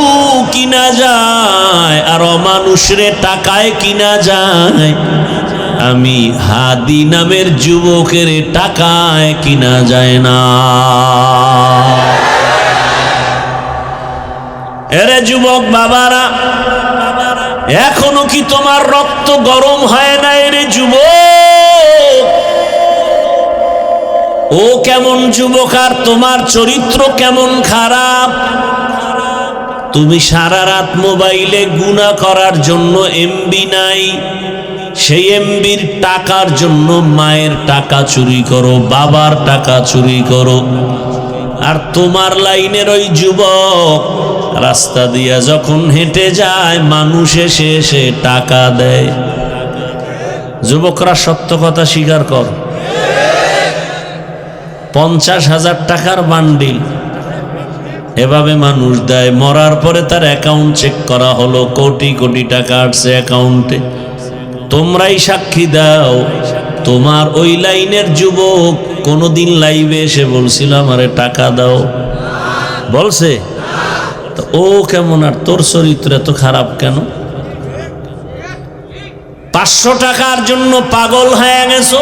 কিনা যায়, আর অমানুষরে টাকায় কিনা যায়। আমি হাদি নামের যুবকের টাকায় কিনা যায় না। এরে যুবক বাবারা, এখনো কি তোমার রক্ত গরম হয় না? এরে যুবক, ও কেমন যুবক, আর তোমার চরিত্র কেমন খারাপ। তুমি সারা রাত মোবাইলে গুনাহ করার জন্য এমবি নাই, সেই এমবির টাকার জন্য মায়ের টাকা চুরি করো, বাবার টাকা চুরি করো। আর তোমার লাইনের ওই যুবক রাস্তা দিয়া যখন হেঁটে যায়, মানুষ এসে এসে টাকা দেয়। যুবকরা সত্য কথা স্বীকার কর, 50,000 টাকার বান্ডিল এভাবে মানুষ দেয়। মরার পরে তার অ্যাকাউন্ট চেক করা হলো, কোটি কোটি টাকা আসছে অ্যাকাউন্টে। তোমরাই সাক্ষী দাও, তোমার ওই লাইনের যুবক কোনোদিন লাইভে এসে বলছিল আমারে টাকা দাও? বলছে? তো ও কেমন, আর তোর চরিত্র এত খারাপ কেন? 500 টাকার জন্য পাগল হয়ে গেছো?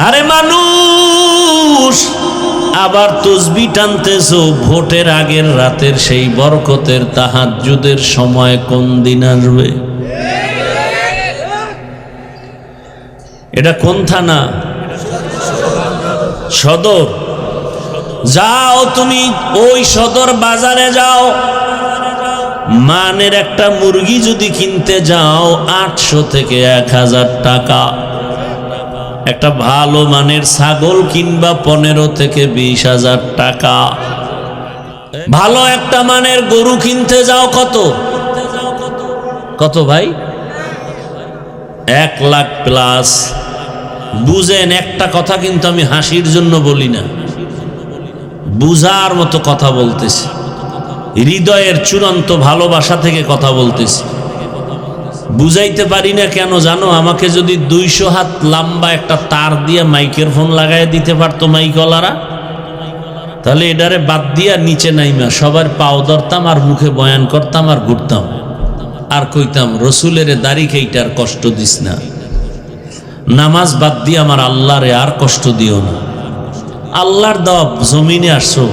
আরে মানুষ, আবার তসবি টানতেছো ভোটের আগের রাতের সেই বরকতের তাহাজ্জুদের সময় কোন দিন আসবে? এটা কোন থানা? সদর। যাও তুমি ওই সদর বাজারে যাও, মানের একটা মুরগি যদি কিনতে যাও 800 থেকে 1000 টাকা। একটা ভালো মানের ছাগল কিনবা 15 থেকে 20,000 টাকা। ভালো একটা মানের গরু কিনতে যাও কত কত ভাই? 1 লাখ প্লাস। বুঝেন একটা কথা, কিন্তু আমি হাসির জন্য বলি না, বুঝার মতো কথা বলতেছি, হৃদয়ের চূড়ান্ত ভালোবাসা থেকে কথা বলতেছি। বুঝাইতে পারি না কেন জানো? আমাকে যদি 200 হাত লম্বা একটা তার দিয়ে মাইকের ফোন লাগাই দিতে পারতো মাইকওয়ালারা, তাহলে এটারে বাদ দিয়া নিচে নাইমা সবার পাও ধরতাম আর মুখে বয়ান করতাম আর ঘুরতাম। আর কইতাম রসুলের দাড়ি খেইটার কষ্ট দিস না, নামাজ বাদ দিয়ে আমার আল্লাহরে আর কষ্ট দিও না। আল্লাহর দেওয়া জমিনে আসছো,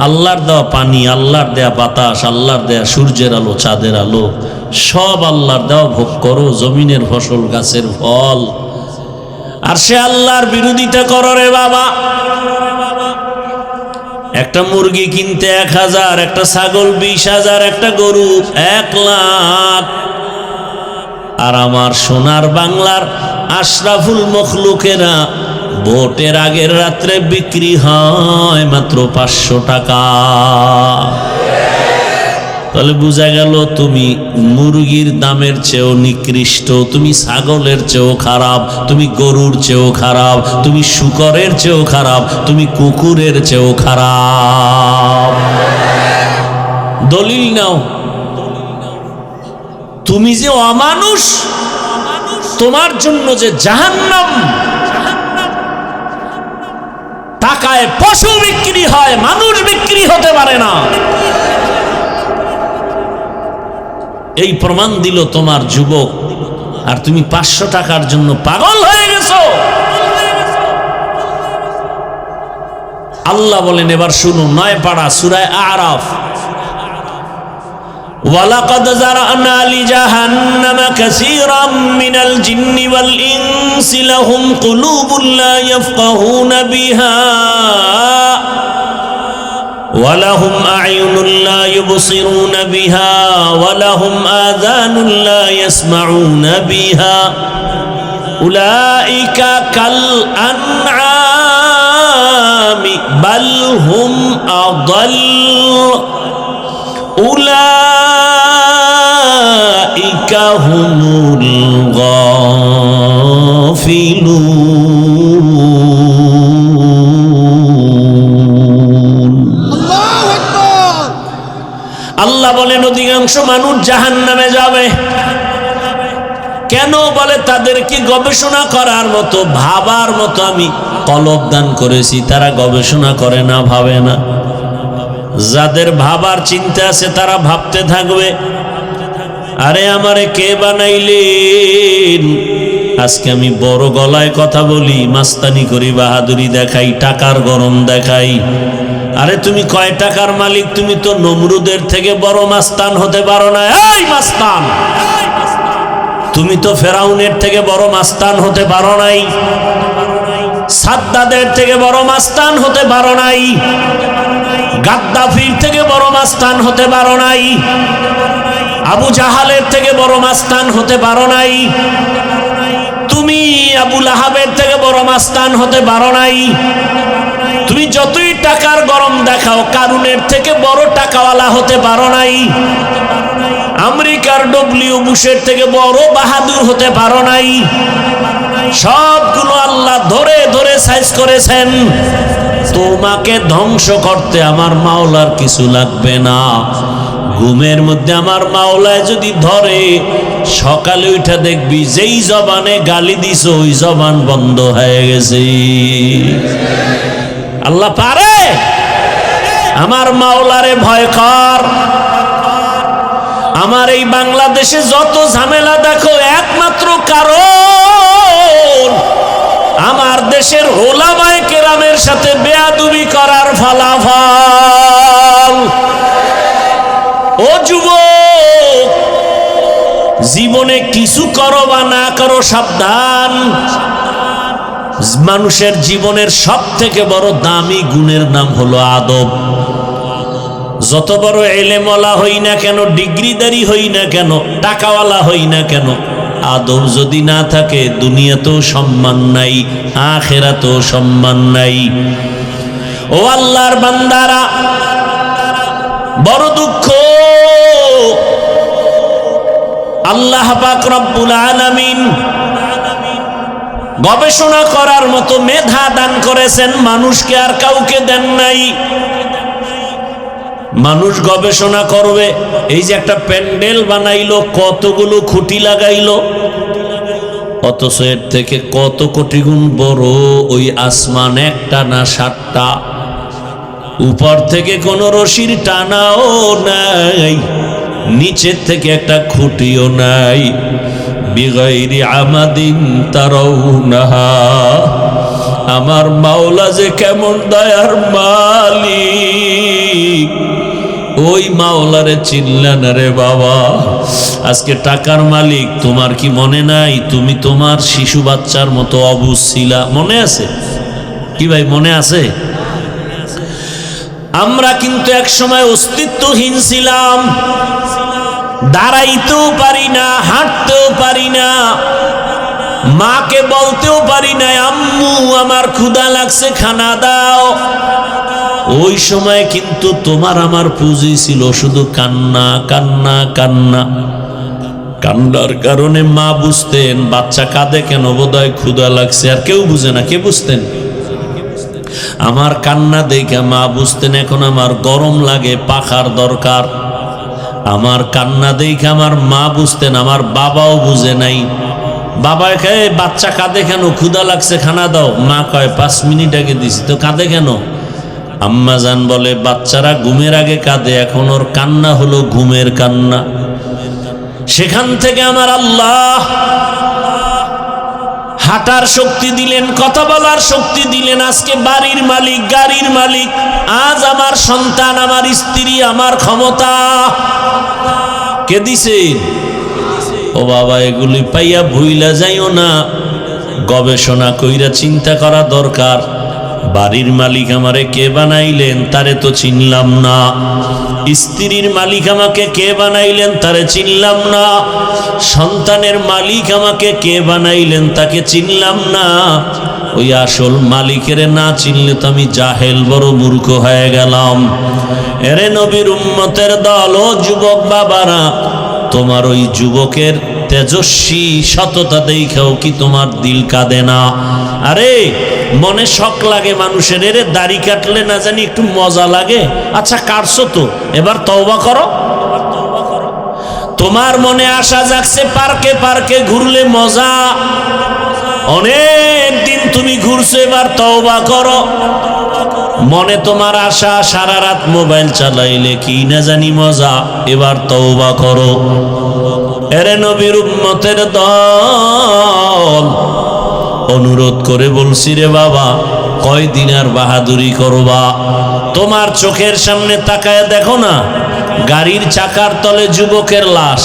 আল্লাহর দেওয়া পানি, আল্লাহর দেয়া বাতাস, আল্লাহর দেয়া সূর্যের আলো, চাঁদের আলো, সব আল্লাহর দেওয়া ভোগ করো, জমিনের ফসল, গাছের ফল। আর সে আল্লাহর বিরোধিতা করো রে বাবা। একটা মুরগি কিনতে 1000, একটা ছাগল 20,000, একটা গরু 1 লাখ। আর আমার সোনার বাংলার আশরাফুল মখলুকেরা ভোটের আগের রাত্রে বিক্রি হয় মাত্র 500 টাকা। তাহলে বোঝা গেল তুমি মুরগির দামের চেয়েও নিকৃষ্ট, তুমি ছাগলের চেয়েও খারাপ, তুমি গরুর চেয়েও খারাপ, তুমি শূকরের চেয়েও খারাপ, তুমি কুকুরের চেয়েও খারাপ। দলিল নাও। তুমি যে অমানুষ, তোমার জন্য যে জাহান্নাম। টাকায় পশু বিক্রি হয়, মানুষ বিক্রি হতে পারে না। এই প্রমাণ দিল তোমার যুবক। আর তুমি 500 টাকার জন্য পাগল হয়ে গেছো। আল্লাহ বলেন, এবার শুনো 9 পারা সূরা আরাফ, ওয়ালাকাদ যারানা লিজাহান্নামা কাসীরাম মিনাল জিন্নি ওয়াল ইনসি লাহুম কুলুবুন লা ইয়াফকাহুনা বিহা ওয়ালাহুম আ'য়ুনুন লা ইউবসিরুনা বিহা ওয়ালাহুম আযানুন লা ইয়াসমাউনা বিহা উলাইকা কাল আনআমি বাল হুম আদাল উলাইকা হুমুল গাফিলুন। আল্লাহ বলেন অধিকাংশ মানুষ জাহান্নামে যাবে। কেন? বলে তাদেরকে গবেষণা করার মতো, ভাবার মতো আমি কলব দান করেছি। তারা গবেষণা করে না, ভাবে না। যাদের ভাবার চিন্তা আছে তারা ভাবতে থাকবে, আরে আমারে কে বানাইলেন? আজকে আমি বড় গলায় কথা বলি, মাস্তানি করি, বাহাদুরি দেখাই, টাকার গরম দেখাই। আরে তুমি কয় টাকার মালিক? তুমি তো নমরুদের থেকে বড় মাস্তান হতে পারো না। এই মাস্তান, তুমি তো ফেরাউনের থেকে বড় মাস্তান হতে পারো নাই, সাদ্দাদের থেকে বড় মাস্তান হতে পারো নাই, গাদ্দাফির থেকে বড় মাস্তান হতে পারো নাই, আবু জাহালের থেকে বড় মাস্তান হতে পারো নাই, তুমি আবু লাহাবের থেকে বড় মাস্তান হতে পারো নাই। তুমি যতই টাকার গরম দেখাও, কারুনের থেকে বড় টাকাওয়ালা হতে পারো নাই, আমেরিকার ডব্লিউ বুশের থেকে বড় বাহাদুর হতে পারো নাই। সবগুলো আল্লাহ ধরে ধরে সাইজ করেছেন। তোমাকে ধ্বংস করতে আমার মাওলার কিছু লাগবে না। ঘুমের মধ্যে আমার মাওলায় যদি ধরে, সকালে উঠে দেখবি যেই জবানে গালি দিছ ওই জবান বন্ধ হয়ে গেছে। আল্লাহ পারে। আমার মাওলারে ভয় কর। আমার এই বাংলাদেশে যত ঝামেলা দেখো, একমাত্র কারণ আমার দেশের ওলামায়ে কেরামের সাথে বেয়াদবি করার ফলাফল। ও যুবক, জীবনে কিছু করো বা না করো, সাবধান। মানুষের জীবনের সব থেকে বড় দামি গুণের নাম হলো আদব। যত বড় এলেমওয়ালা হই না কেন, ডিগ্রিদারি হই না কেন, টাকাওয়ালা হই না কেন, আদব যদি না থাকে দুনিয়াতেও সম্মান নাই, আখিরাতেও সম্মান নাই। ও আল্লাহর বান্দারা, বড় দুঃখ, আল্লাহ পাক রব্বুল আলামিন গবেষণা করার মতো মেধা দান করেছেন, মানুষকে আর কাউকে দেন নাই। মানুষ গবেষণা করবে। এই যে একটা প্যান্ডেল বানাইলো, কতগুলো খুঁটি লাগাইলো, অথচ এর থেকে কত কোটি গুণ বড় ওই আসমান, একটা না 7টা। উপর থেকে কোনো রশির টানাও নাই, নিচের থেকে একটা খুঁটিও নাই। বিগাইরি আমাদিন তারাউনাহা, আমার মাওলা যে কেমন দয়ার মালিক, ওই মাওলারে চিনলেন রে বাবা। আজকে টাকার মালিক তোমার কি মনে নাই? তুমি তোমার শিশু বাচ্চার মতো অবুঝ ছিলা, মনে আছে কি ভাই? মনে আছে? আমরা কিন্তু এক সময় অস্তিত্বহীন ছিলাম, দাঁড়াইতেও পারি না, হাঁটতেও পারি না, মাকে বলতেও পারি না আম্মু আমার ক্ষুধা লাগছে খানা দাও। ওই সময় কিন্তু তোমার আমার পুঁজি ছিল শুধু কান্না কান্না কান্না। কান্নার কারণে মা বুঝতেন বাচ্চা কাঁদে কেন, বোধহয় ক্ষুধা লাগছে। আর কেউ বুঝে না, কে বুঝতেন? আমার কান্না দেখে মা বুঝতেন এখন আমার গরম লাগে, পাখার দরকার। আমার কান্না দেখে আমার মা বুঝতেন, আমার বাবাও বুঝে নাই। বাবা কয়ে বাচ্চা কাঁদে কেন, ক্ষুধা লাগছে খানা দাও। মা কয় 5 মিনিট আগে দিছি তো কাঁদে কেন? আম্মা জান বলে বাচ্চারা ঘুমের আগে কাঁদে, এখন ওর কান্না হলো ঘুমের কান্না। সেখান থেকে আমার আল্লাহ হাঁটার শক্তি দিলেন, কথা বলার শক্তি দিলেন। আজকে বাড়ির মালিক, গাড়ির মালিক। আজ আমার সন্তান, আমার স্ত্রী, আমার ক্ষমতা কে দিছেন? ও বাবা, এগুলি পাইয়া ভুইলা যাইও না, গবেষণা কইরা চিন্তা করা দরকার। বাড়ির মালিক আমারে কে বানাইলেন, তারে তো চিনলাম না। স্ত্রীর মালিক আমাকে কে বানাইলেন, তারে চিনলাম না। সন্তানের মালিক আমাকে কে বানাইলেন, তাকে চিনলাম না। ওই আসল মালিকের না চিনলে তো আমি জাহেল, বড় মূর্খ হয়ে গেলাম। এরে নবীর উম্মতের দল, ও যুবক বাবারা, তোমার ওই যুবকের তেজস্বী সততা দেখাও কি তোমার দিল কাঁদে না? আরে মনে শখ লাগে মানুষের, এরে দাড়ি কাটলে না জানি একটু মজা লাগে। আচ্ছা কাটছো তো, এবার তওবা করো। তোমার মনে আশা জাগছে পার্কে পার্কে ঘুরলে মজা, অনেক দিন তুমি ঘুরছো, এবার তওবা করো। মনে তোমার আশা সারা রাত মোবাইল চালাইলে কি না জানি মজা, এবার তওবা করো। এরে নবীর উম্মতের দল, অনুরোধ করে বলছি রে বাবা, কয়দিন আর বাহাদুরি করবা? তোমার চোখের সামনে তাকায় দেখো না, গাড়ির চাকার তলে যুবকের লাশ,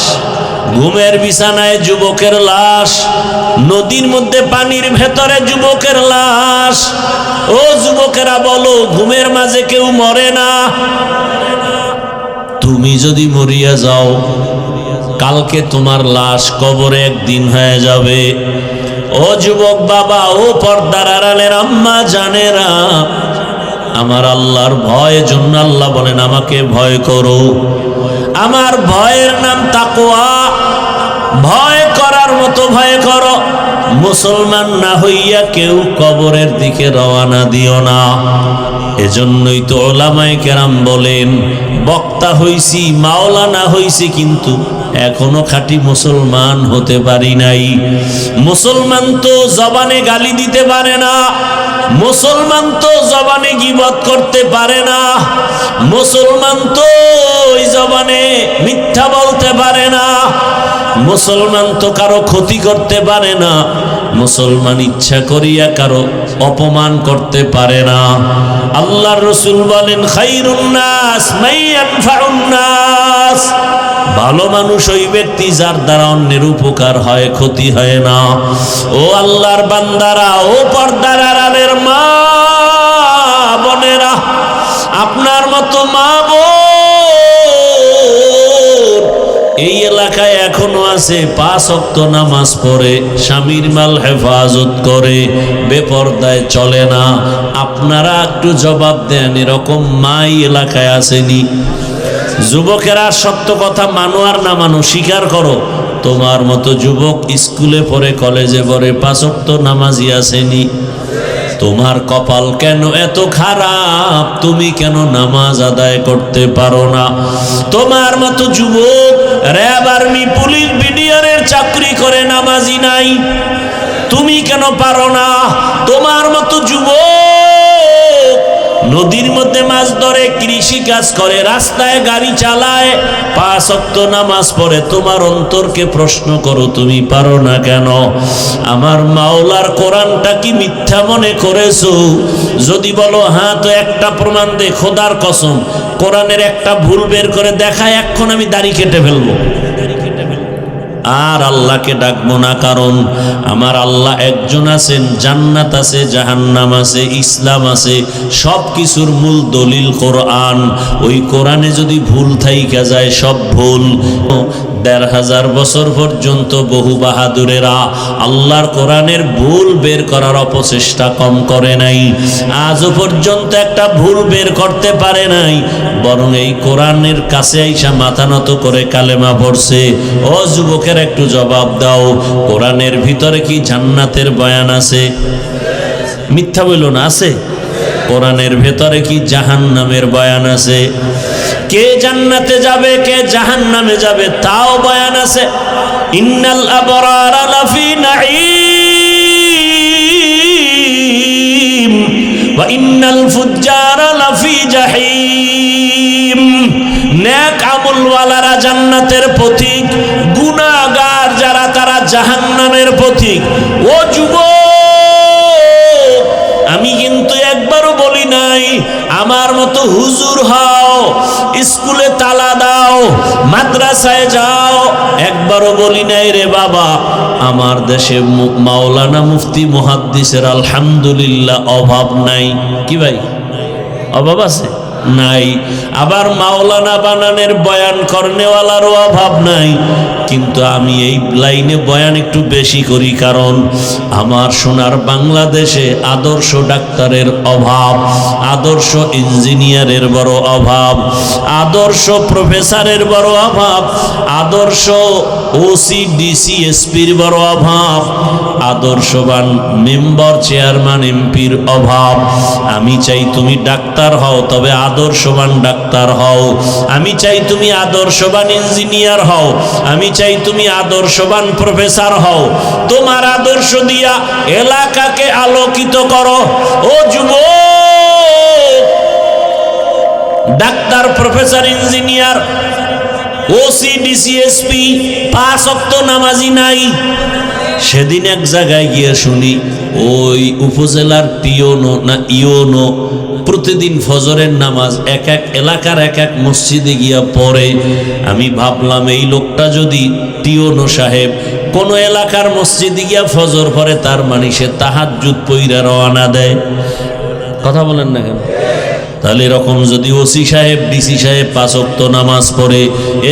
ঘুমের বিছানায় যুবকের লাশ, নদীর মধ্যে পানির ভেতরে যুবকের লাশ। ও যুবকেরা বলো, ঘুমের মাঝে কেউ মরে না? তুমি যদি মরিয়া যাও, কালকে তোমার লাশ কবরে একদিন হয়ে যাবে। ও যুবক বাবা, ও পর্দার আড়ালের আম্মা জানেরা, আমার আল্লাহর ভয় জন্য আল্লাহ বলেন আমাকে ভয় করো। আমার ভয়ের নাম তাকওয়া। ভয় করার মতো ভয় করো। মুসলমান না হইয়া কেউ কবরের দিকে রওনা দিও না। এজন্যই তো ওলামায়ে কেরাম বলেন, বক্তা হইছি, মাওলানা হইছি, কিন্তু এখনো খাঁটি মুসলমান হতে পারি নাই। মুসলমান তো জবানে গালি দিতে পারে না, মুসলমান তো জবানে গীবত করতে পারে না, মুসলমান তো ওই জবানে মিথ্যা বলতে পারে না, মুসলমান তো কারো ক্ষতি করতে পারে না, মুসলমান ইচ্ছা করিয়া কারো অপমান করতে পারে না। আল্লাহর রাসূল বলেন, খায়রুন নাস মান ইয়ানফাউন নাস, ভালো মানুষ ওই ব্যক্তি যার দ্বারা অন্যের উপকার হয়, ক্ষতি হয় না। ও আল্লাহর বান্দারা, ও পর্দার আড়ালের মা বোনেরা, আপনার মতো মা বোন এই এলাকায় এখনো আছে, 5 ওয়াক্ত নামাজ পড়ে, স্বামীর মাল হেফাজত করে, বেপরদায় চলে না। আপনারা একটু জবাব দেন, এরকম মাই এলাকায় আসেনি? যুবকেরা সত্য কথা মানো আর না মানো, স্বীকার করো, তোমার মতো যুবক স্কুলে পড়ে, কলেজে পড়ে, 5 ওয়াক্ত নামাজি আসেনি? তোমার কপাল কেন এত খারাপ? তুমি কেন নামাজ আদায় করতে পারো না? তোমার মতো যুবক র্যাব, আর্মি, পুলিশ, বিডিআরের চাকরি করে, নামাজি নাই, তুমি কেন পারো না? তোমার মতো যুবক নদীর মধ্যে মাছ ধরে, কৃষি কাজ করে, রাস্তায় গাড়ি চালায়, 5 ওয়াক্ত নামাজ পড়ে। তোমার অন্তরকে প্রশ্ন করো, তুমি পারো না কেন? আমার মাওলার কোরআনটা কি মিথ্যা মনে করেছো? যদি বলো হ্যাঁ, তো একটা প্রমাণ দে, খোদার কসম কোরআনের একটা ভুল বের করে দেখায়, এখন আমি দাড়ি কেটে ফেলবো। আর আল্লাহকে ডাকবো না, কারণ আমার আল্লাহ একজন আছেন। জান্নাত আছে, জাহান্নাম আছে, ইসলাম আছে, সব কিছুর মূল দলিল কোরআন। ওই কোরআনে যদি ভুল থাইকা যায়, সব ভুল। 1500 বছর পর্যন্ত বহু বাহাদুরেরা আল্লাহর কোরআনের ভুল বের করার অপচেষ্টা কম করে নাই। আজও পর্যন্ত একটা ভুল বের করতে পারে নাই, বরং এই কোরআনের কাছে আইসা মাথা নত করে কালেমা পড়ছে। ও যুবকের একটু জবাব দাও, কোরআনের ভিতরে কি জান্নাতের বয়ান আছে? মিথ্যা বইল না, আছে। কোরআনের ভেতরে কি জাহান্নামের বয়ান আছে? কে জান্নাতে যাবে, কে জাহান্নামে যাবে, তাও বয়ান আছে। ইন্নাল আবরারা লাফি নাঈম ওয়া ইন্নাল ফুজ্জারা লাফি জাহিম। নেক আমলওয়ালারা জান্নাতের পথিক, গুনাহগার যারা তারা জাহান্নামের পথিক। ও যুবক, আমি কিন্তু একবারও বলি নাই আমার মতো হুজুর হও, স্কুলে তালা দাও, মাদ্রাসায় যাও। একবারও বলি নাই রে বাবা, আমার দেশে মাওলানা মুফতি মুহাদ্দিসের আলহামদুলিল্লাহ অভাব নাই। কি ভাই, অভাব আছে? নাই। আবার মাওলানা বানানের বয়ান করনেওয়ালারও অভাব নাই। কিন্তু আমি এই লাইনে বয়ান একটু বেশি করি, কারণ আমার সোনার বাংলাদেশে আদর্শ ডাক্তারের অভাব, আদর্শ ইঞ্জিনিয়ারের বড় অভাব, আদর্শ প্রফেসরের বড় অভাব, আদর্শ ওসি ডিসি এসপির বড় অভাব, আদর্শবান মেম্বার চেয়ারম্যান এমপির অভাব। আমি চাই তুমি ডাক্তার হও, তবে আদর্শবান ডাক্তার হও। আমি চাই তুমি আদর্শবান ইঞ্জিনিয়ার হও। আমি চাই তুমি আদর্শবান প্রফেসর হও। তোমার আদর্শ দিয়া এলাকাকে আলোকিত করো। ও যুবক, doctor, professor, engineer, OC DC SP 5 ওয়াক্ত নামাজি নাই। সেদিন এক জায়গায় গিয়ে শুনি ওই উপজেলার পিওনো না ইওনো প্রতিদিন ফজরের নামাজ এক এক এলাকার এক এক মসজিদে গিয়া পড়ে। আমি ভাবলাম এই লোকটা যদি পিওনো সাহেব কোন এলাকার মসজিদে গিয়া ফজর পড়ে, তার মানে সে তাহাজ্জুদ পইরা রওনা দেয়। কথা বলেন না কেন? তাহলে এরকম যদি ওসি সাহেব, ডিসি সাহেব 5 ওয়াক্ত নামাজ পড়ে,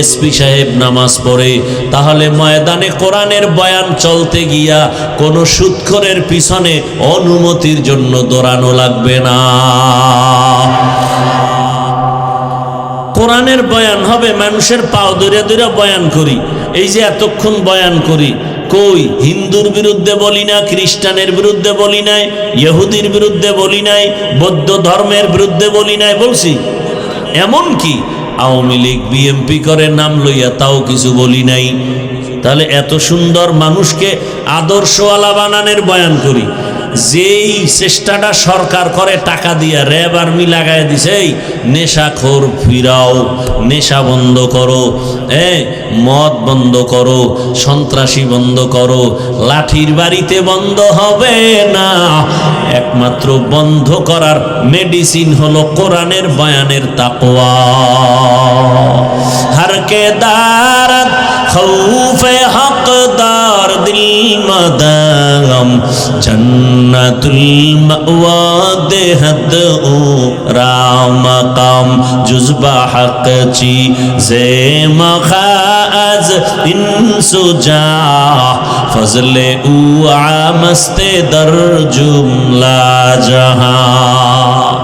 এসপি সাহেব নামাজ পড়ে, তাহলে ময়দানে কোরআনের বয়ান চলতে গিয়া কোনো সুদখোরের পিছনে অনুমতির জন্য দৌড়ানো লাগবে না। কোরআনের বয়ান হবে, মানুষের পাও ধরে ধরে বয়ান করি। এই যে এতক্ষণ বয়ান করি, কই হিন্দুর বিরুদ্ধে বলি না, খ্রিস্টানের বিরুদ্ধে বলি নাই, ইহুদির বিরুদ্ধে বলি নাই, বৌদ্ধ ধর্মের বিরুদ্ধে বলি নাই, বলছি? এমন কি আওয়ামী লীগ বিএমপি করে নাম লইয়া তাও কিছু বলি নাই। তাহলে এত সুন্দর মানুষকে আদর্শওয়ালা বানানোর বয়ান করি। যেই চেষ্টাটা সরকার করে টাকা দিয়া, র্যাব আর্মি লাগাই দিছে, এই নেশাখোর ফিরাও, নেশা বন্ধ করো, মদ বন্ধ করো, সন্ত্রাসী বন্ধ করো, লাঠির বাড়িতে বন্ধ হবে না। একমাত্র বন্ধ করার মেডিসিন হলো কোরআনের বয়ানের তাকওয়া। হরকে দারত খৌফে হকদার দিল মদাম জন্নতুল মাওয়া দেহদ ও রামকাম জুজবা হক চি জে মখাজ ইনসুজা ফজলে উ আমস্তে দর জুমলা জাহান।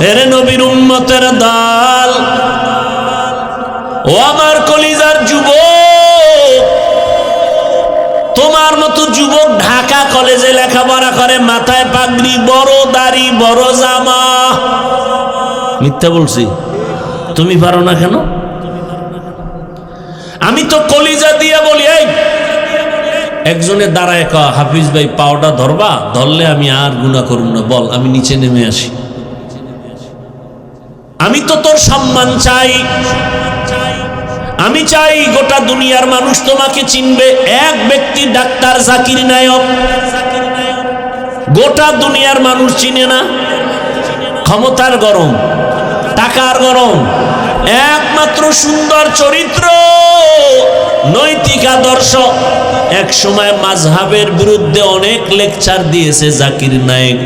এরে নবীর উম্মতের দল, ও আমার কলিজার যুবক, তোমার মতো যুবক ঢাকা কলেজে লেখাপড়া করে, মাথায় পাগড়ি, বড় দাড়ি, বড় জামা। মিথ্যা বলছি? তুমি পারো না কেন? আমি তো কলিজা দিয়ে বলি, এই একজনে দাঁড়ায় ক, হাফিজ ভাই পাওটা ধরবা, ধরলে আমি আর গুনাহ করব না, বল আমি নিচে নেমে আসি। আমি তো তোর সম্মান চাই, আমি চাই গোটা দুনিয়ার মানুষ তোমাকে চিনবে। এক ব্যক্তি ডাক্তার জাকির নায়ক, গোটা দুনিয়ার মানুষ চিনে না। ক্ষমতার গরম, টাকার গরম, একমাত্র সুন্দর চরিত্র, নৈতিক আদর্শ। এক সময় মাযহাবের বিরুদ্ধে অনেক লেকচার দিয়েছে জাকির নায়েক,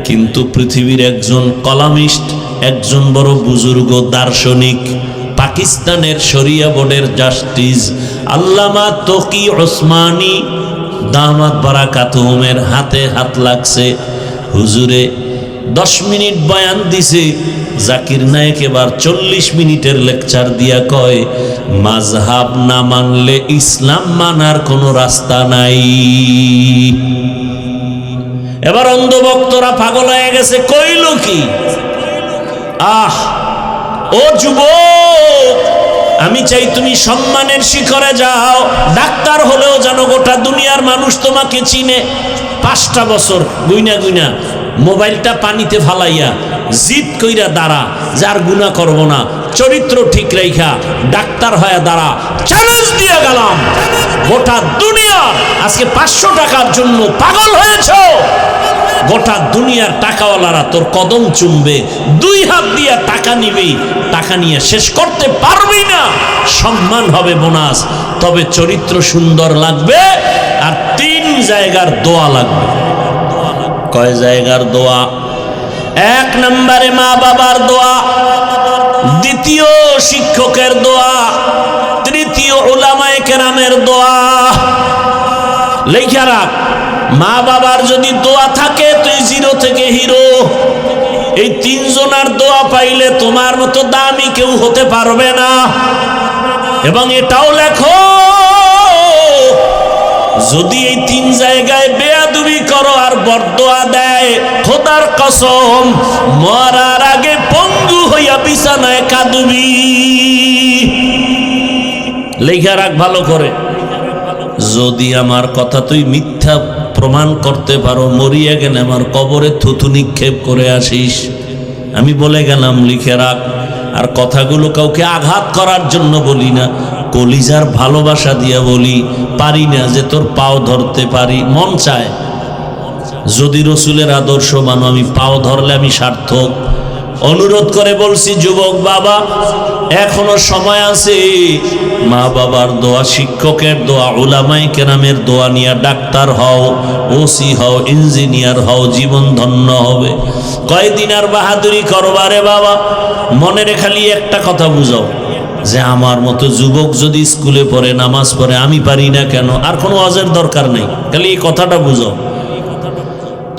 কিন্তু পৃথিবীর একজন কলামিস্ট, একজন বড় বুজুর্গ দার্শনিক, পাকিস্তানের শরিয়া বোর্ডের জাস্টিস আল্লামা তকি ওসমানী দামাত বারাকাতুহুমের হাতে হাত লাগছে। হুজুরে 10 মিনিট বয়ান দিছে, জাকির নায়েক এবার 40 মিনিটের লেকচার দিয়া কয়, মাযহাব না মানলে ইসলাম মানার কোনো রাস্তা নাই। এবার অন্ধভক্তরা পাগল হয়ে গেছে, কইল কি? আহ ও যুবক, আমি চাই তুমি সম্মানের শিখরে যাও, ডাক্তার হলেও যেন গোটা দুনিয়ার মানুষ তোমাকে চিনে। 5টা বছর গুইনা গুইনা মোবাইলটা পানিতে ফালাইয়া জিদ কইরা দাঁড়া, যার গুনাহ করব না, চরিত্র ঠিক রাইখা ডাক্তার হয়ে দাঁড়া। চ্যালেঞ্জ দিয়ে গেলাম, গোটা দুনিয়া আজকে 500 টাকার জন্য পাগল হয়েছ, গোটা দুনিয়ার টাকাওয়ালারা তোর কদম চুমবে, 2 হাত দিয়ে টাকা নিবি, টাকা নিয়ে শেষ করতে পারবি না। সম্মান হবে বোনাস, তবে চরিত্র সুন্দর লাগবে, আর 3 জায়গার দোয়া লাগবে। কয় জায়গার দোয়া? 1 নম্বরে মা বাবার দোয়া, দ্বিতীয় শিক্ষকের দোয়া, তৃতীয় উলামায়ে কেরামের দোয়া। লেখা রাখ, মা বাবার যদি দোয়া থাকে তুই 0 থেকে হিরো। এই 3 জনের দোয়া পাইলে তোমার মতো দামি কেউ হতে পারবে না। এবং এটাও লেখো, যদি এই 3 জায়গায় বেয়াদবি করো আর বরদোয়া দেয়, খোদার কসম মরার আগে পঙ্গু হইয়া বিছানায় কাঁদবি। লেখা রাখ ভালো করে, যদি আমার কথা তুই মিথ্যা প্রমাণ করতে পারো, মরিয়া গেলে আমার কবরে থুতু নিক্ষেপ করে আসিস। আমি বলে গেলাম, লিখে রাখ। আর কথাগুলো কাউকে আঘাত করার জন্য বলি না, কলিজার ভালোবাসা দিয়া বলি। পারি না যে তোর পাও ধরতে পারি, মন চায় যদি রসুলের আদর্শ মানো, আমি পাও ধরলে আমি সার্থক। অনুরোধ করে বলছি, যুবক বাবা, এখনো সময় আছে। মা বাবার দোয়া, শিক্ষকের দোয়া, উলামায়ে কেরামের দোয়া নিয়ে ডাক্তার হও, ওসি হও, ইঞ্জিনিয়ার হও, জীবন ধন্য হবে। কয়দিন আর বাহাদুরি করবারে বাবা? মনের খালি একটা কথা বুঝাও, যে আমার মতো যুবক যদি স্কুলে পড়ে, নামাজ পড়ে, আমি পারি না কেন? আর কোনো ওয়াজের দরকার নেই, খালি এই কথাটা বুঝাও।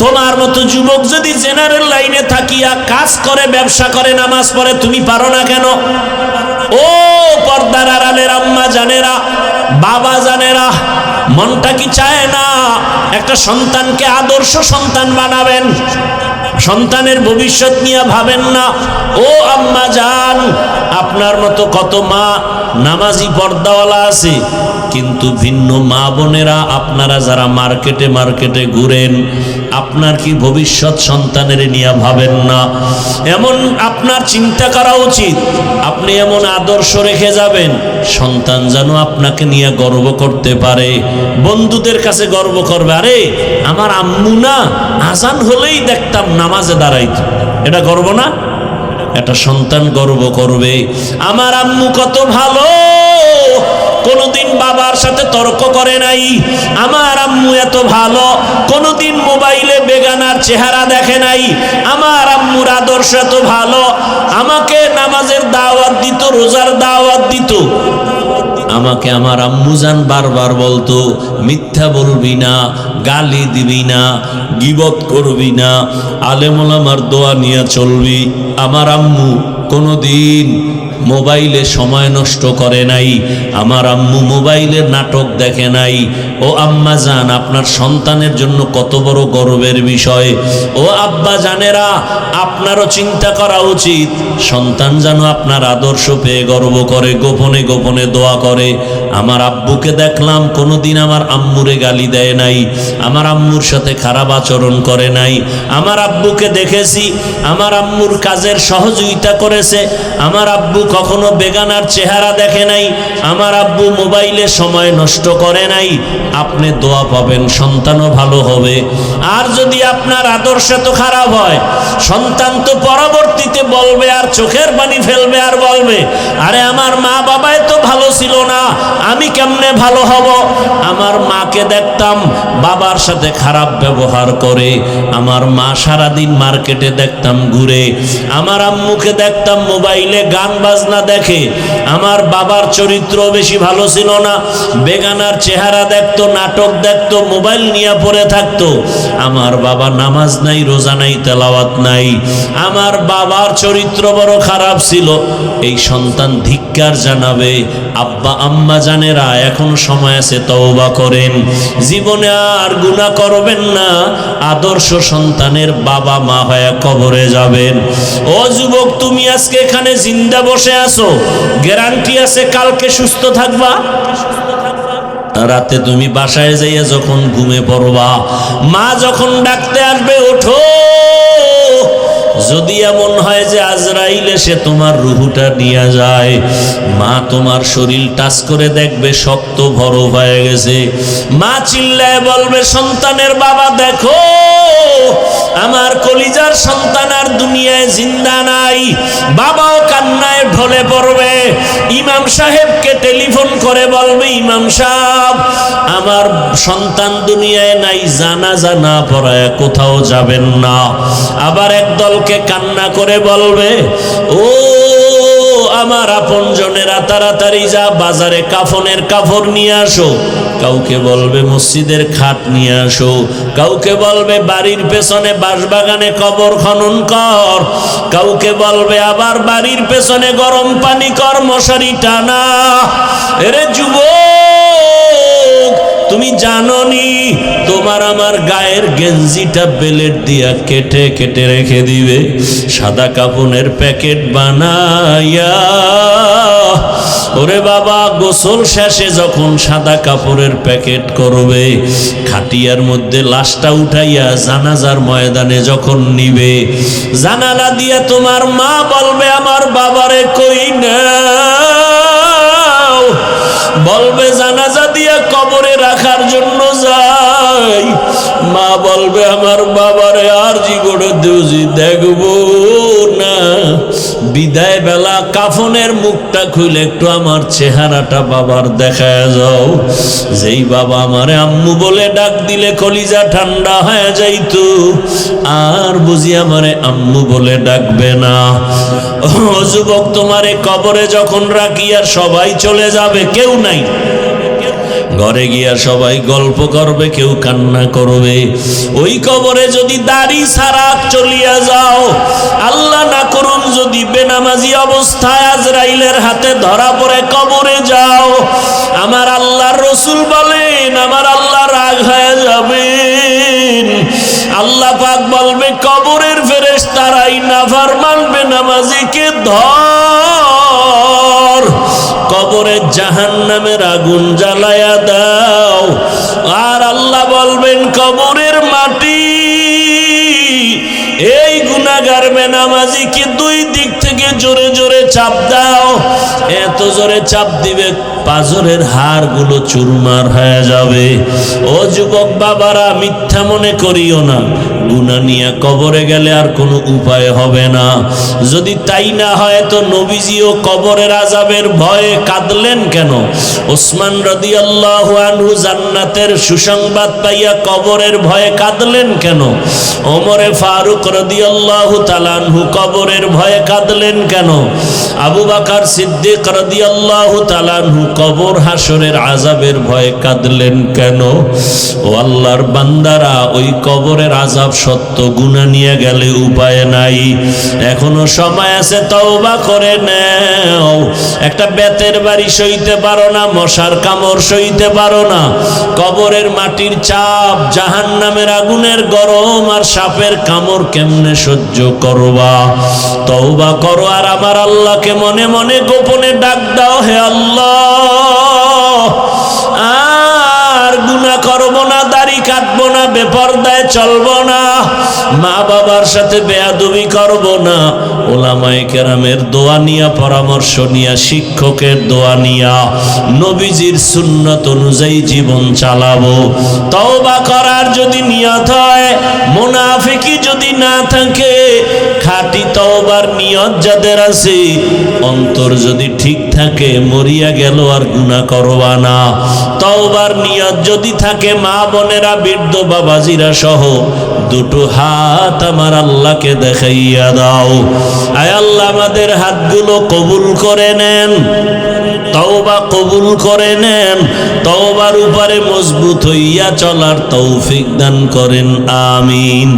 তোমার মতো যুবক যদি জেনারেল লাইনে থাকিয়া কাজ করে, ব্যবসা করে, নামাজ পড়ে, তুমি পারো না কেন? ও পর্দার আড়ালের আম্মা জানেরা, বাবা জানেরা, মনটা কি চায় না একটা সন্তানকে আদর্শ সন্তান বানাবেন? সন্তানের ভবিষ্যৎ নিয়ে ভাবেন না? ও আম্মা জান, আপনার মতো কত মা নামাজি পর্দাওয়ালা আছে, কিন্তু ভিন্ন মা বোনেরা, আপনারা যারা মার্কেটে মার্কেটে ঘুরেন, আপনার কি ভবিষ্যৎ সন্তানের নিয়ে ভাবেন না? এমন আপনার চিন্তা করা উচিত, আপনি এমন আদর্শ রেখে যাবেন, সন্তান যেন আপনাকে নিয়ে গর্ব করতে পারে, বন্ধুদের কাছে গর্ব করবে, আরে আমার আম্মু না আজান হলেই দেখতাম নামাজে দাঁড়াইতো। এটা গর্ব না? একটা সন্তান গর্ব করবে, আমার আম্মু কত ভালো, কোনদিন বাবার সাথে তর্ক করে নাই, আমার আম্মু এত ভালো, কোনদিন মোবাইলে বেগানার চেহারা দেখে নাই, আমার আম্মুর আদর্শ এত ভালো, আমাকে নামাজের দাওয়াত দিত, রোজার দাওয়াত দিত। আমাকে আমার আম্মুজান বারবার বলতো, মিথ্যা বলবি না, গালি দিবি না, গীবত করবি না, আলেম ওলামার দোয়া নিয়ে চলবি। আমার আম্মু কোনোদিন মোবাইলে সময় নষ্ট করে নাই, আমার আম্মু মোবাইলের নাটক দেখে নাই। ও আম্মা জান, আপনার সন্তানের জন্য কত বড় গর্বের বিষয়। ও আব্বা জানেরা, আপনারও চিন্তা করা উচিত, সন্তান যেন আপনার আদর্শ পেয়ে গর্ব করে, গোপনে গোপনে দোয়া করে। আমার আব্বুকে দেখলাম কোনোদিন আমার আম্মুরে গালি দেয় নাই, আমার আম্মুর সাথে খারাপ আচরণ আচরণ করে নাই। আমার আব্বুকে দেখেছি, আমার আম্মুর কাজের সহযোগিতা করেছে। আমার আব্বু কখনো বেগানার চেহারা দেখে নাই। আমার আব্বু মোবাইলে সময় নষ্ট করে নাই। আপনি দোয়া পাবেন, সন্তানও ভালো হবে। আর যদি আপনার আদর্শ তো খারাপ হয়, সন্তান তো পরবর্তীতে বলবে আর চোখের পানি ফেলবে আর বলবে, আরে আমার মা বাবাই তো ভালো ছিল না, আমি কেমনে ভালো হব? আমার মাকে দেখতাম বাবার সাথে খারাপ ব্যবহার করে, আমার মা সারাদিন মার্কেটে দেখতাম ঘুরে, আমার আম্মুকে দেখতাম মোবাইলে গান বাজনা দেখে। আমার বাবার চরিত্র বেশি ভালো ছিল না, বেগানার চেহারা দেখতো, নাটক দেখতো, মোবাইল নিয়ে পড়ে থাকতো। আমার বাবা নামাজ নাই, রোজা নাই, তেলাওয়াত নাই। আমার বাবার চরিত্র বড় খারাপ ছিল। এই সন্তান ধিক্কার জানাবে। আব্বা আম্মা জানেরা, এখন সময় আছে, তওবা করেন, জীবনে আর গুনাহ করবেন না। আদর্শ সন্তানের বাবা মা হয়ে কবরে যাবেন। ও যুবক, তুমি আজকে এখানে জিন্দা বসে আছো, গ্যারান্টি আছে কালকে সুস্থ থাকবা? রাতে তুমি বাসায় যাইয়া যখন ঘুমে পড়বা, মা যখন ডাকতে আসবে, ওঠো। যদি এমন হয় যে আজরাইল এসে তোমার রুহুটা নিয়ে যায়, মা তোমার শরীর টাচ করে দেখবে শক্ত বরফ হয়ে গেছে। মা চিল্লায় বলবে, সন্তানের বাবা দেখো, আমার কলিজার সন্তান আর দুনিয়ায় জিন্দা নাই। বাবাও কান্নায় ঢলে পড়বে। ইমাম সাহেবকে টেলিফোন করে বলবে, ইমাম সাহেব, আমার সন্তান দুনিয়ায় নাই, জানাজা না পড়ায় কোথাও যাবেন না। আবার একদলকে কান্না করে বলবে, ও আমার আপনজনেরা, তাড়াতাড়ি যা বাজারে কাফনের কাপড় নিয়ে আসো। কাউকে বলবে মসজিদের খাট নিয়ে আসো, কাউকে বলবে বাড়ির পেছনে বাঁশবাগানে কবর খনন কর, কাউকে বলবে আবার বাড়ির পেছনে গরম পানি কর, মশারি টানা। এরে যুবক, তুমি জানোনি তোমার আমার গায়ের গেঞ্জিটা বেলেট দিয়া কেটে কেটে রেখে দিবে, সাদা কাপনের প্যাকেট বানাইয়া। ওরে বাবা, গোসল শেষে যখন সাদা কাপড়ের প্যাকেট করবে, খাটিয়ার মধ্যে লাশটা উঠাইয়া জানাজার ময়দানে যখন নিবে, জানালা দিয়া তোমার মা বলবে, আমার বাবারে কই নাও। বলবে জানাজা দিয়া কবরে রাখার জন্য যাই। মা বলবে, আমার বাবারে আর জীবনে দুজি দেখবো না। বিদায় বেলা কাফনের মুখটা খুলে একটু আমার চেহারাটা বাবার দেখায় যাও। যেই বাবা আমারে আম্মু বলে ডাক দিলে কলিজা ঠান্ডা হয়ে যাইতো, আর বুঝি আমারে আম্মু বলে ডাকবে না। ও যুবক, তোমারে কবরে যখন রাখি আর সবাই চলে যাবে, কেউ নাই, ঘরে গিয়া সবাই গল্প করবে, কেউ কান্না করবে। ওই কবরে যদি দাড়ি ছাড়া চলিয়া যাও, আল্লাহ না করুন যদি বেনামাজি অবস্থায় আজরাইলের হাতে ধরা পড়ে কবরে যাও, আমার আল্লাহর রাসূল বলেন, আমার আল্লাহ রাগ হয়ে যাবেন। আল্লাহ পাক বলবে, কবরের ফেরেশতারাই নাফরমান বেনামাজিকে ধর, কবরে জাহান্নামের আগুন জ্বালায়া দাও। আর আল্লাহ বলবেন, কবরের মাটি এই গুনাহগার বেনামাজিকে দুই দিক থেকে জোরে জোরে চাপ দাও। এত জোরে চাপ দিবে পাজরের হাড়গুলো চুরমার হয়ে যাবে। ও যুবক বাবারা, মিথ্যা মনে করিও না, গুনাহ নিয়ে কবরে গেলে আর কোনো উপায় হবে না। যদি তাই না হয় তো নবীজিও কবরের আযাবের ভয়ে কাঁদলেন কেন? ওসমান রাদিয়াল্লাহু আনহু জান্নাতের সুসংবাদ পাইয়া কবরের ভয়ে কাঁদলেন কেন? ওমরে ফারুক রাদিয়াল্লাহু তাআলা আনহু কবরের ভয়ে কাঁদলেন কেন? আবু বকর সিদ্দিক রাদিয়াল্লাহু তাআলা আনহু কবর হাসরের আযাবের ভয়ে কাঁদলেন কেন? ও আল্লাহর বান্দারা, ওই কবরের আযাব সত্য, গুনাহ নিয়ে গেলে উপায় নাই, এখনো সময় আছে, তওবা করে নাও। একটা বেতের বাড়ি সইতে পারো না, মশার কামড় সইতে পারো না, কবরের মাটির চাপ, জাহান্নামের আগুনের গরম আর সাপের কামড় কেমনে সহ্য করবা? তওবা করো আর আমার আল্লাহকে মনে মনে গোপনে ডাক দাও, হে আল্লাহ, আর গুনাহ করব না, দাড়ি কাটবো না, বেপরদায় চলবো না, মা বাবার সাথে বেয়াদবি করব না, ওলামায়ে কেরামের দোয়া নিয়া, পরামর্শ নিয়া, শিক্ষকের দোয়া নিয়া, নবীজির সুন্নাত অনুযায়ী জীবন চালাবো। তওবা করার যদি নিয়ত হয়, মুনাফিকি যদি না থাকে, খাঁটি তওবার নিয়ত যাদের আছে, অন্তর যদি ঠিক থাকে, মরিয়া গেল আর গুনাহ করবা না। তওবার নিয়ত যদি থাকে, মা বোনেরা, বৃদ্ধ বাবাজিরা সহ দুটো হাত আমার আল্লাহকে দেখাইয়া দাও। আয় আল্লাহ, আমাদের হাতগুলো কবুল করে নেন, তওবা কবুল করে নেন, তওবার উপরে মজবুত হইয়া চলার তৌফিক দান করেন, আমিন।